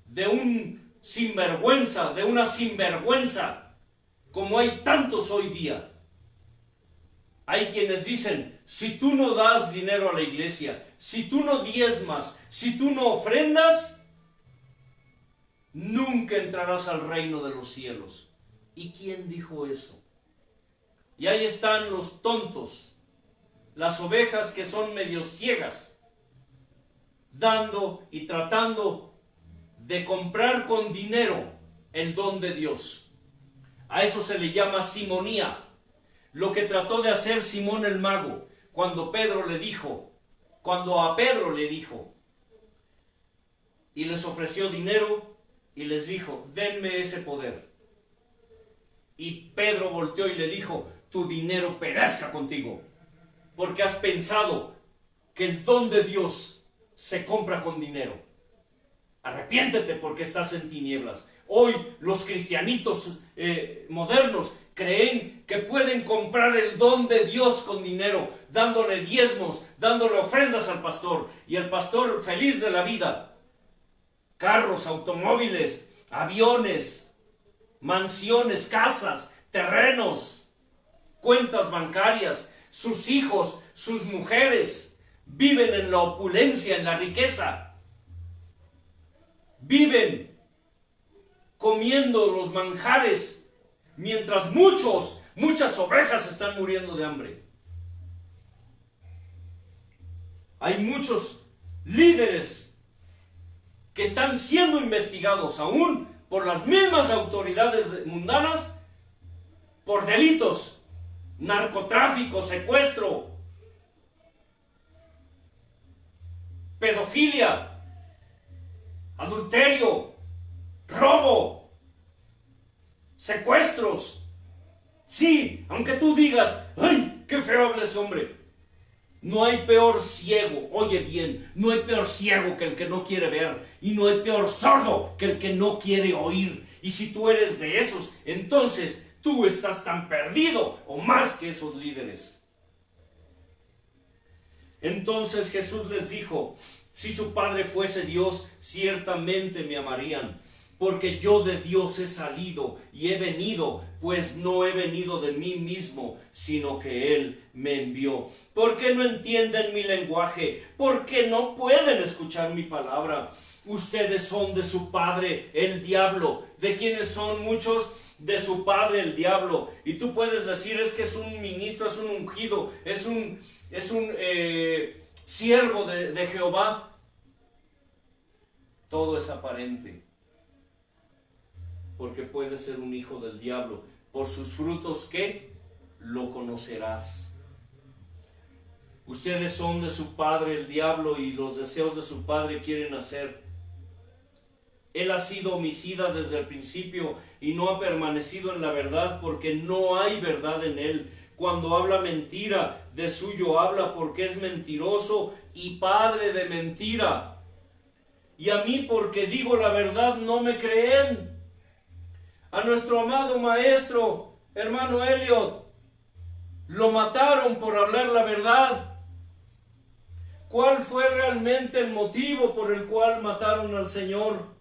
de un sinvergüenza, de una sinvergüenza, como hay tantos hoy día. Hay quienes dicen: si tú no das dinero a la iglesia, si tú no diezmas, si tú no ofrendas, nunca entrarás al reino de los cielos. ¿Y quién dijo eso? Y ahí están los tontos, las ovejas que son medio ciegas, dando y tratando de comprar con dinero el don de Dios. A eso se le llama simonía. Lo que trató de hacer Simón el mago cuando a Pedro le dijo, y les ofreció dinero y les dijo: denme ese poder. Y Pedro volteó y le dijo: tu dinero perezca contigo, porque has pensado que el don de Dios se compra con dinero. Arrepiéntete, porque estás en tinieblas. Hoy los cristianitos modernos creen que pueden comprar el don de Dios con dinero, dándole diezmos, dándole ofrendas al pastor, y el pastor feliz de la vida. Carros, automóviles, aviones, mansiones, casas, terrenos, cuentas bancarias, sus hijos, sus mujeres, viven en la opulencia, en la riqueza. Viven comiendo los manjares, mientras muchas ovejas están muriendo de hambre. Hay muchos líderes que están siendo investigados aún por las mismas autoridades mundanas por delitos, narcotráfico, secuestro, pedofilia, adulterio, robo, secuestros. Sí, aunque tú digas: ¡ay, qué feo habla ese hombre! No hay peor ciego, oye bien, no hay peor ciego que el que no quiere ver, y no hay peor sordo que el que no quiere oír. Y si tú eres de esos, entonces tú estás tan perdido o más que esos líderes. Entonces Jesús les dijo: si su Padre fuese Dios, ciertamente me amarían, porque yo de Dios he salido y he venido, pues no he venido de mí mismo, sino que Él me envió. ¿Por qué no entienden mi lenguaje? ¿Por qué no pueden escuchar mi palabra? Ustedes son de su padre, el diablo. ¿De quiénes son muchos? De su padre, el diablo. Y tú puedes decir: es que es un ministro, es un ungido, es un siervo de Jehová. Todo es aparente, porque puede ser un hijo del diablo. Por sus frutos, ¿qué? Lo conocerás. Ustedes son de su padre el diablo, y los deseos de su padre quieren hacer. Él ha sido homicida desde el principio y no ha permanecido en la verdad, porque no hay verdad en él. Cuando habla mentira, de suyo habla, porque es mentiroso y padre de mentira. Y a mí, porque digo la verdad, no me creen. A nuestro amado maestro, hermano Elliot, lo mataron por hablar la verdad. ¿Cuál fue realmente el motivo por el cual mataron al Señor?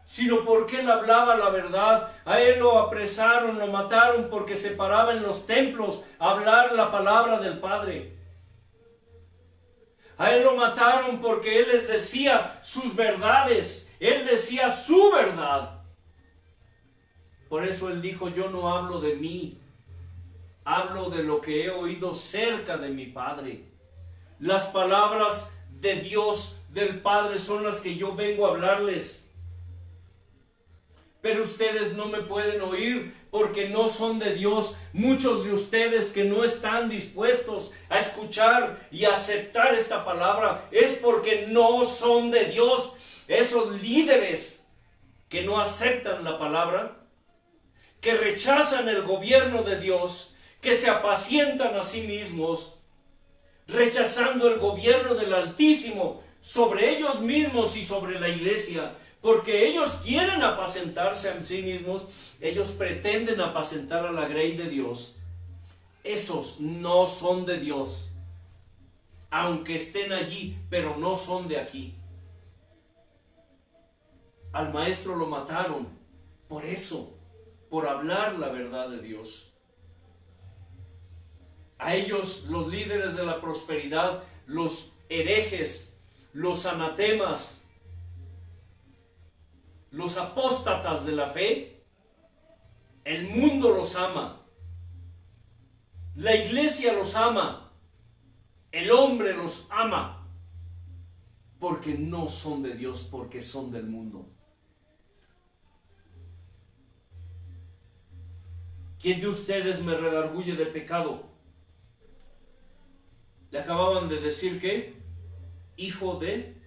Sino porque él hablaba la verdad. A él lo apresaron, lo mataron porque se paraba en los templos a hablar la palabra del Padre. A él lo mataron porque él les decía sus verdades. Él decía su verdad. Por eso él dijo: yo no hablo de mí, hablo de lo que he oído cerca de mi Padre. Las palabras de Dios, del Padre, son las que yo vengo a hablarles. Pero ustedes no me pueden oír porque no son de Dios. Muchos de ustedes que no están dispuestos a escuchar y a aceptar esta palabra es porque no son de Dios. Esos líderes que no aceptan la palabra, que rechazan el gobierno de Dios, que se apacientan a sí mismos, rechazando el gobierno del Altísimo sobre ellos mismos y sobre la iglesia, porque ellos quieren apacentarse a sí mismos. Ellos pretenden apacentar a la grey de Dios. Esos no son de Dios, aunque estén allí, pero no son de aquí. Al maestro lo mataron por eso, por hablar la verdad de Dios. A ellos, los líderes de la prosperidad, los herejes, los anatemas, los apóstatas de la fe, el mundo los ama, la iglesia los ama, el hombre los ama, porque no son de Dios, porque son del mundo. ¿Quién de ustedes me redarguye de pecado? Le acababan de decir que hijo de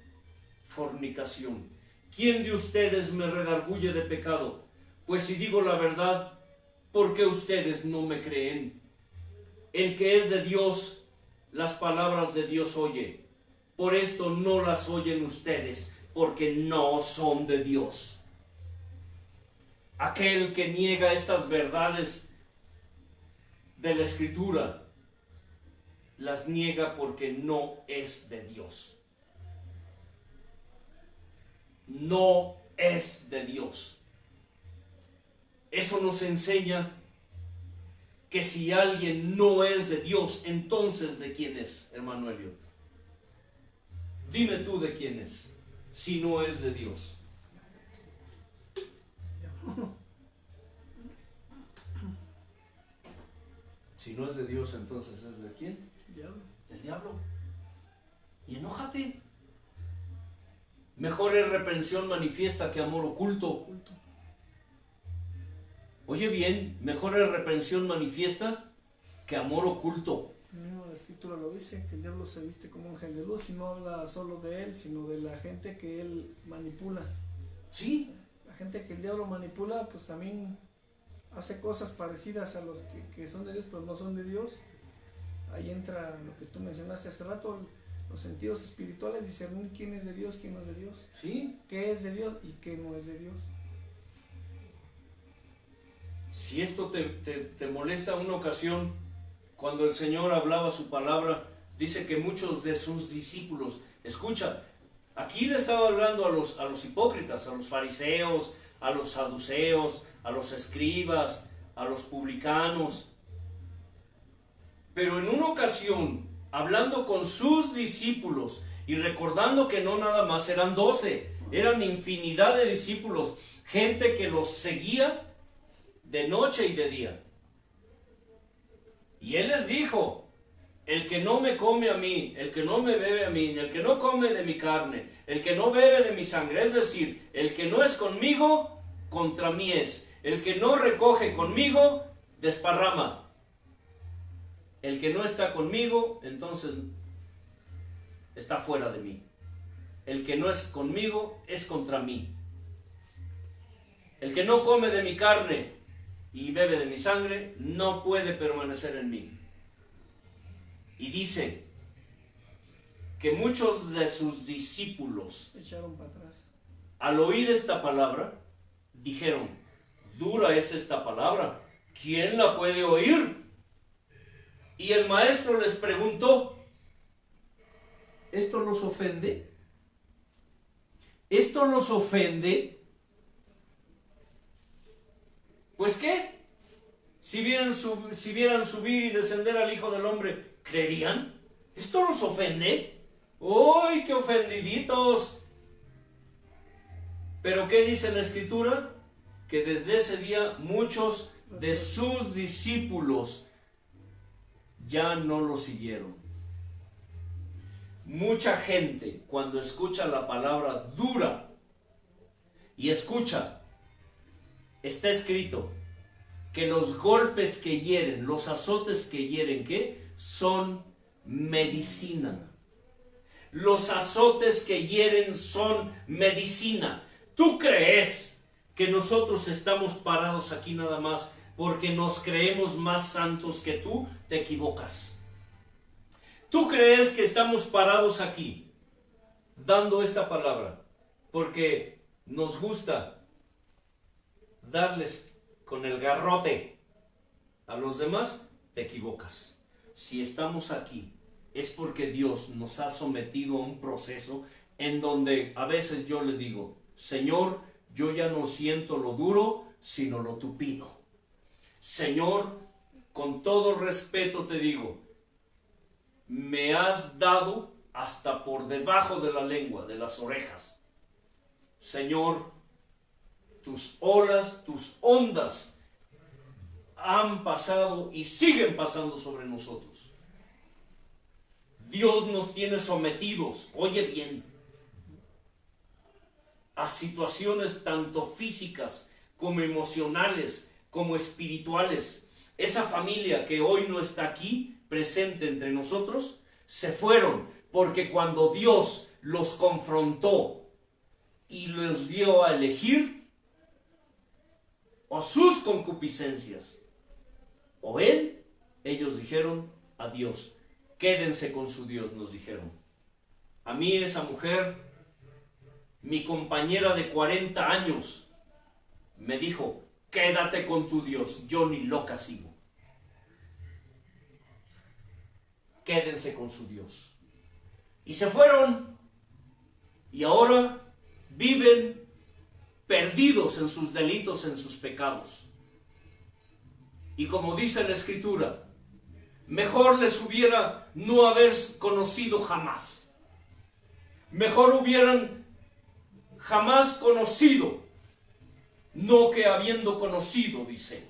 fornicación. ¿Quién de ustedes me redarguye de pecado? Pues si digo la verdad, ¿por qué ustedes no me creen? El que es de Dios, las palabras de Dios oye. Por esto no las oyen ustedes, porque no son de Dios. Aquel que niega estas verdades de la Escritura, las niega porque no es de Dios. No es de Dios. Eso nos enseña que si alguien no es de Dios, entonces ¿de quién es, hermano Elio? Dime tú de quién es, si no es de Dios. Si no es de Dios, entonces ¿es de quién? Diablo. Del diablo. Y enójate. Mejor es reprensión manifiesta que amor oculto. Oye bien, mejor es reprensión manifiesta que amor oculto. Mismo la Escritura lo dice, que el diablo se viste como ángel de luz y no habla solo de él, sino de la gente que él manipula. Sí. La gente que el diablo manipula, pues también hace cosas parecidas a los que son de Dios, pero no son de Dios. ahí entra lo que tú mencionaste hace rato, los sentidos espirituales, discernir quién es de Dios, quién no es de Dios, ¿Sí? qué es de Dios y qué no es de Dios. Si esto te molesta, una ocasión, cuando el Señor hablaba su palabra, dice que muchos de sus discípulos, escucha, aquí le estaba hablando a los hipócritas, a los fariseos, a los saduceos, a los escribas, a los publicanos. Pero en una ocasión, hablando con sus discípulos y recordando que no nada más eran 12, eran infinidad de discípulos, gente que los seguía de noche y de día. Y Él les dijo: el que no me come a mí, el que no me bebe a mí, el que no come de mi carne, el que no bebe de mi sangre, es decir, el que no es conmigo, contra mí es. El que no recoge conmigo, desparrama. El que no está conmigo, entonces está fuera de mí. El que no es conmigo, es contra mí. El que no come de mi carne y bebe de mi sangre, no puede permanecer en mí. Y dice que muchos de sus discípulos, Se echaron para atrás. al oír esta palabra, dijeron: dura es esta palabra, ¿quién la puede oír? Y el maestro les preguntó: ¿esto los ofende? ¿Esto los ofende? Pues ¿qué? Si vieran subir y descender al Hijo del Hombre, ¿creerían? ¿Esto los ofende? ¡Uy, qué ofendiditos! Pero ¿qué dice la Escritura? Que desde ese día muchos de sus discípulos ya no lo siguieron. Mucha gente, cuando escucha la palabra dura y escucha, está escrito que los golpes que hieren, los azotes que hieren, ¿qué? Son medicina. Los azotes que hieren son medicina. ¿Tú crees que nosotros estamos parados aquí nada más porque nos creemos más santos que tú? Te equivocas. ¿Tú crees que estamos parados aquí dando esta palabra porque nos gusta darles con el garrote a los demás? Te equivocas. Si estamos aquí es porque Dios nos ha sometido a un proceso en donde a veces yo le digo: Señor, yo ya no siento lo duro, sino lo tupido. Señor, con todo respeto te digo, me has dado hasta por debajo de la lengua, de las orejas. Señor, tus olas, tus ondas han pasado y siguen pasando sobre nosotros. Dios nos tiene sometidos, oye bien, a situaciones tanto físicas como emocionales, como espirituales. Esa familia que hoy no está aquí presente entre nosotros, se fueron porque cuando Dios los confrontó y los dio a elegir, o sus concupiscencias o Él, ellos dijeron: adiós, quédense con su Dios, nos dijeron. A mí esa mujer, mi compañera de 40 años, me dijo: quédate con tu Dios, yo ni loca sigo. Quédense con su Dios. Y se fueron, y ahora viven perdidos en sus delitos, en sus pecados. Y como dice la Escritura, mejor les hubiera no haber conocido jamás. Mejor hubieran jamás conocido, no que habiendo conocido, dice.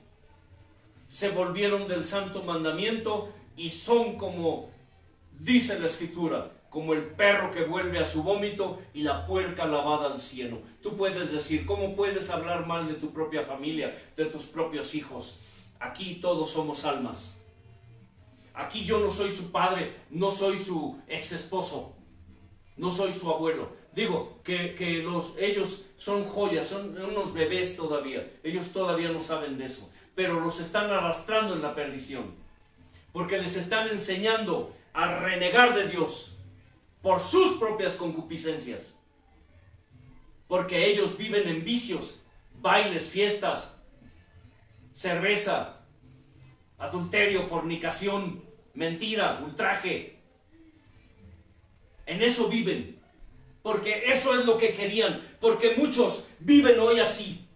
Se volvieron del santo mandamiento y son como, dice la Escritura, como el perro que vuelve a su vómito y la puerca lavada al cielo. Tú puedes decir: ¿cómo puedes hablar mal de tu propia familia, de tus propios hijos? Aquí todos somos almas. Aquí yo no soy su padre, no soy su ex esposo, no soy su abuelo. Digo que ellos son joyas, son unos bebés todavía. Ellos todavía no saben de eso, pero los están arrastrando en la perdición. porque les están enseñando a renegar de Dios por sus propias concupiscencias, porque ellos viven en vicios, bailes, fiestas, cerveza, adulterio, fornicación, mentira, ultraje. En eso viven, porque eso es lo que querían, porque muchos viven hoy así,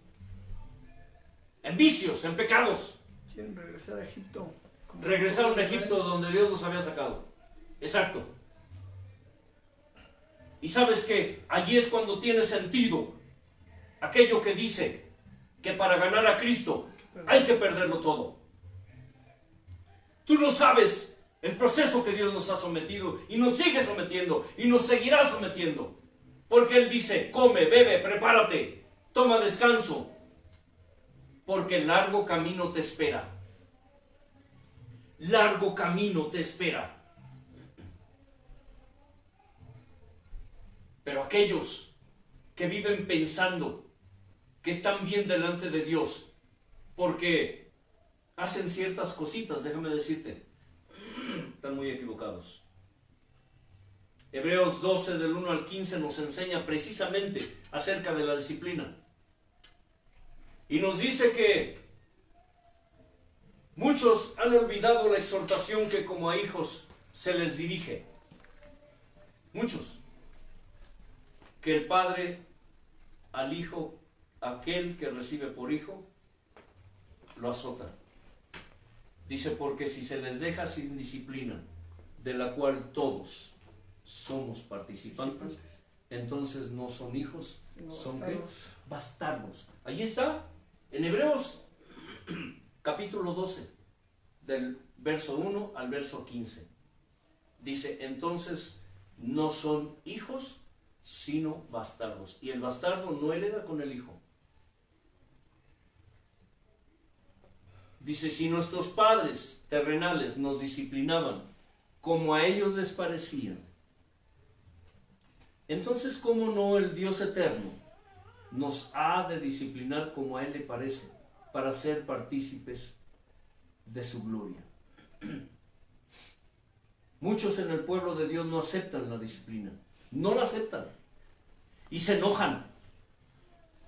en vicios, en pecados. Quieren regresar a Egipto. Regresaron a Egipto donde Dios los había sacado. Exacto. Y sabes que allí es cuando tiene sentido aquello que dice que para ganar a Cristo hay que perderlo todo. Tú no sabes el proceso que Dios nos ha sometido y nos sigue sometiendo y nos seguirá sometiendo. Porque Él dice, come, bebe, prepárate, toma descanso, porque el largo camino te espera. Largo camino te espera. Pero aquellos que viven pensando que están bien delante de Dios porque hacen ciertas cositas, déjame decirte, están muy equivocados. Hebreos 12 del 1 al 15 nos enseña precisamente acerca de la disciplina. Y nos dice que muchos han olvidado la exhortación que como a hijos se les dirige. Muchos. Que el padre al hijo, aquel que recibe por hijo, lo azota. Dice, porque si se les deja sin disciplina, de la cual todos somos participantes, entonces no son hijos, son bastardos. Bastardos. Allí está, en Hebreos capítulo 12, del verso 1 al verso 15. Dice, entonces no son hijos, sino bastardos. Y el bastardo no hereda con el hijo. Dice, si nuestros padres terrenales nos disciplinaban como a ellos les parecía, entonces ¿cómo no el Dios eterno nos ha de disciplinar como a Él le parece, para ser partícipes de su gloria? Muchos en el pueblo de Dios no aceptan la disciplina. No la aceptan y se enojan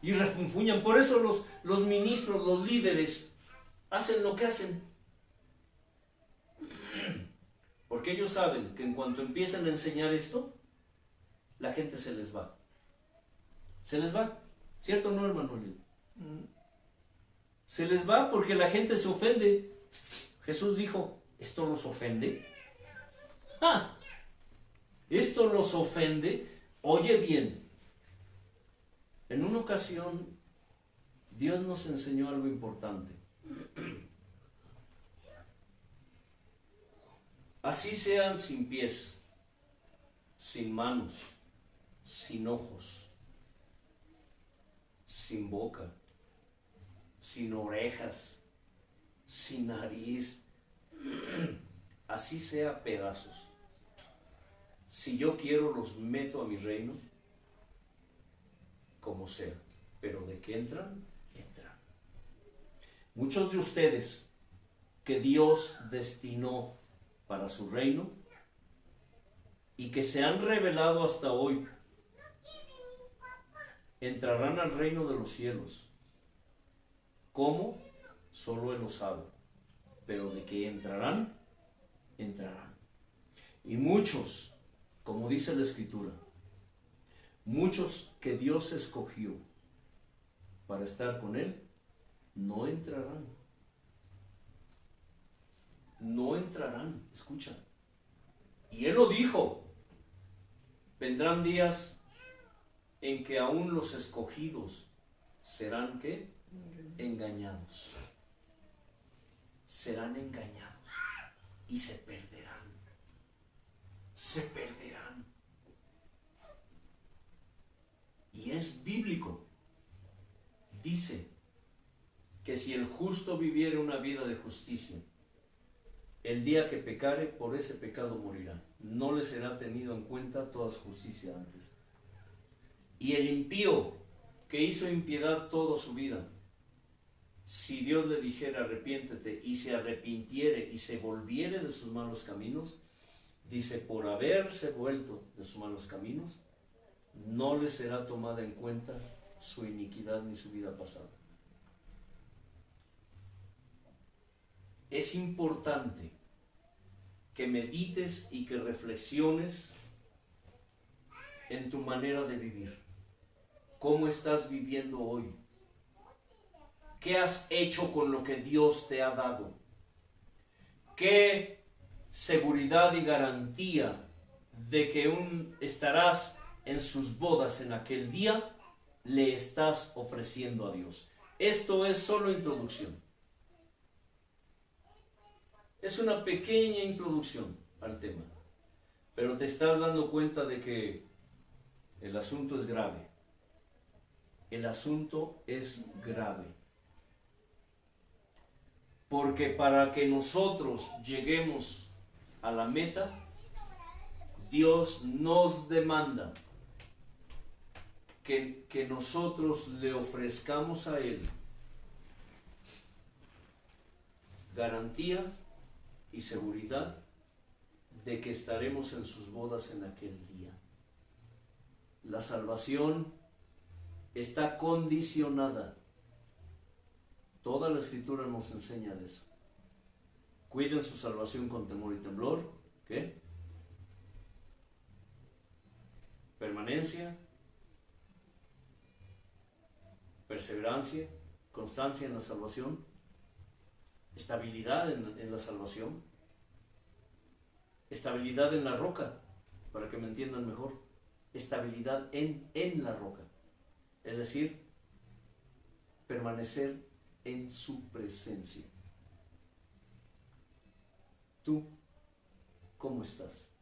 y refunfuñan. Por eso los ministros, los líderes hacen lo que hacen, porque ellos saben que en cuanto empiezan a enseñar esto, la gente se les va, ¿cierto o no, hermano? Se les va porque la gente se ofende. Jesús dijo, ¿esto los ofende? ¡Ah! Esto los ofende. Oye bien, en una ocasión Dios nos enseñó algo importante. Así sean sin pies, sin manos, sin ojos, sin boca, sin orejas, sin nariz, así sea pedazos. Si yo quiero, los meto a mi reino, como sea. Pero de que entran, entran. Muchos de ustedes que Dios destinó para su reino y que se han revelado hasta hoy, entrarán al reino de los cielos. ¿Cómo? Solo Él lo sabe. Pero de que entrarán, entrarán. Y muchos, como dice la Escritura, muchos que Dios escogió para estar con Él, no entrarán. No entrarán, escucha. Y Él lo dijo, vendrán días en que aún los escogidos serán, ¿qué? Engañados. Serán engañados y se perderán. Se perderán. Y es bíblico. Dice que si el justo viviera una vida de justicia, el día que pecare, por ese pecado morirá. No le será tenido en cuenta toda su justicia antes. Y el impío que hizo impiedad toda su vida, si Dios le dijera arrepiéntete y se arrepintiere y se volviere de sus malos caminos, dice, por haberse vuelto de sus malos caminos, no le será tomada en cuenta su iniquidad ni su vida pasada. Es importante que medites y que reflexiones en tu manera de vivir. ¿Cómo estás viviendo hoy? ¿Qué has hecho con lo que Dios te ha dado? ¿Qué seguridad y garantía de que estarás en sus bodas en aquel día le estás ofreciendo a Dios? Esto es solo introducción. Es una pequeña introducción al tema, pero te estás dando cuenta de que el asunto es grave. El asunto es grave. Porque para que nosotros lleguemos a la meta, Dios nos demanda que nosotros le ofrezcamos a Él garantía y seguridad de que estaremos en sus bodas en aquel día. La salvación está condicionada. Toda la Escritura nos enseña de eso. Cuiden su salvación con temor y temblor. ¿Qué? Permanencia, perseverancia, constancia en la salvación, estabilidad en la salvación, estabilidad en la roca, para que me entiendan mejor, estabilidad en la roca, es decir, permanecer en su presencia. ¿Tú cómo estás?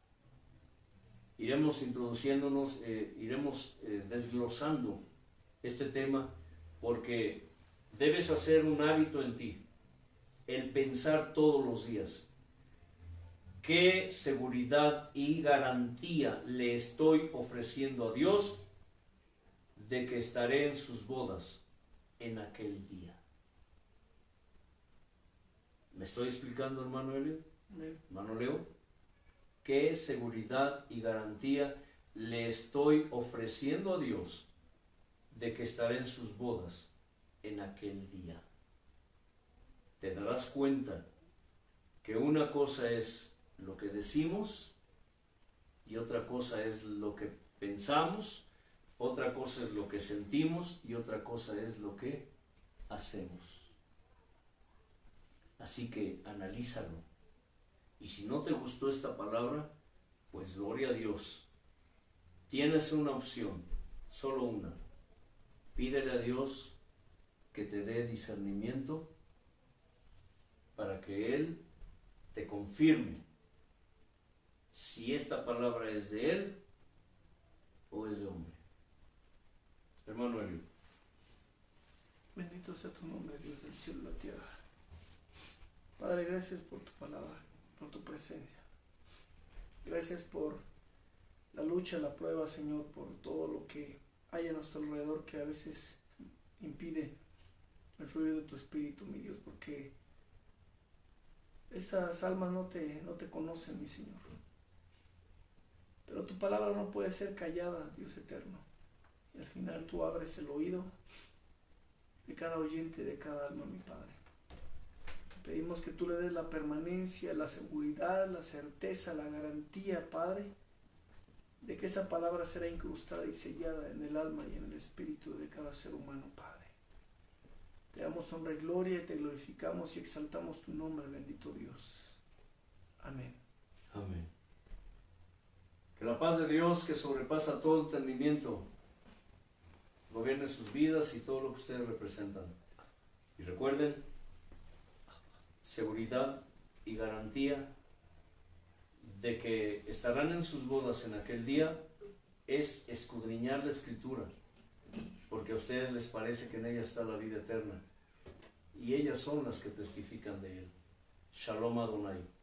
Iremos introduciéndonos, iremos desglosando este tema, porque debes hacer un hábito en ti, el pensar todos los días, ¿qué seguridad y garantía le estoy ofreciendo a Dios de que estaré en sus bodas en aquel día? ¿Me estoy explicando, hermano Elio? Hermano Leo, ¿qué seguridad y garantía le estoy ofreciendo a Dios de que estaré en sus bodas en aquel día? Te darás cuenta que una cosa es lo que decimos y otra cosa es lo que pensamos, otra cosa es lo que sentimos y otra cosa es lo que hacemos. Así que analízalo. Y si no te gustó esta palabra, pues gloria a Dios. Tienes una opción, solo una. Pídele a Dios que te dé discernimiento para que Él te confirme si esta palabra es de Él o es de hombre. Hermano Elio. Bendito sea tu nombre, Dios del cielo y la tierra. Padre, gracias por tu palabra, por tu presencia. Gracias por la lucha, la prueba, Señor, por todo lo que hay a nuestro alrededor que a veces impide el fluir de tu espíritu, mi Dios, porque estas almas no te conocen, mi Señor. Pero tu palabra no puede ser callada, Dios eterno. Y al final tú abres el oído de cada oyente, de cada alma, mi Padre. Pedimos que tú le des la permanencia, la seguridad, la certeza, la garantía, Padre, de que esa palabra será incrustada y sellada en el alma y en el espíritu de cada ser humano, Padre. Te damos honra y gloria y te glorificamos y exaltamos tu nombre, bendito Dios. Amén. Amén. Que la paz de Dios, que sobrepasa todo entendimiento, gobierne sus vidas y todo lo que ustedes representan. Y recuerden, seguridad y garantía de que estarán en sus bodas en aquel día es escudriñar la Escritura, porque a ustedes les parece que en ella está la vida eterna y ellas son las que testifican de Él. Shalom Adonai.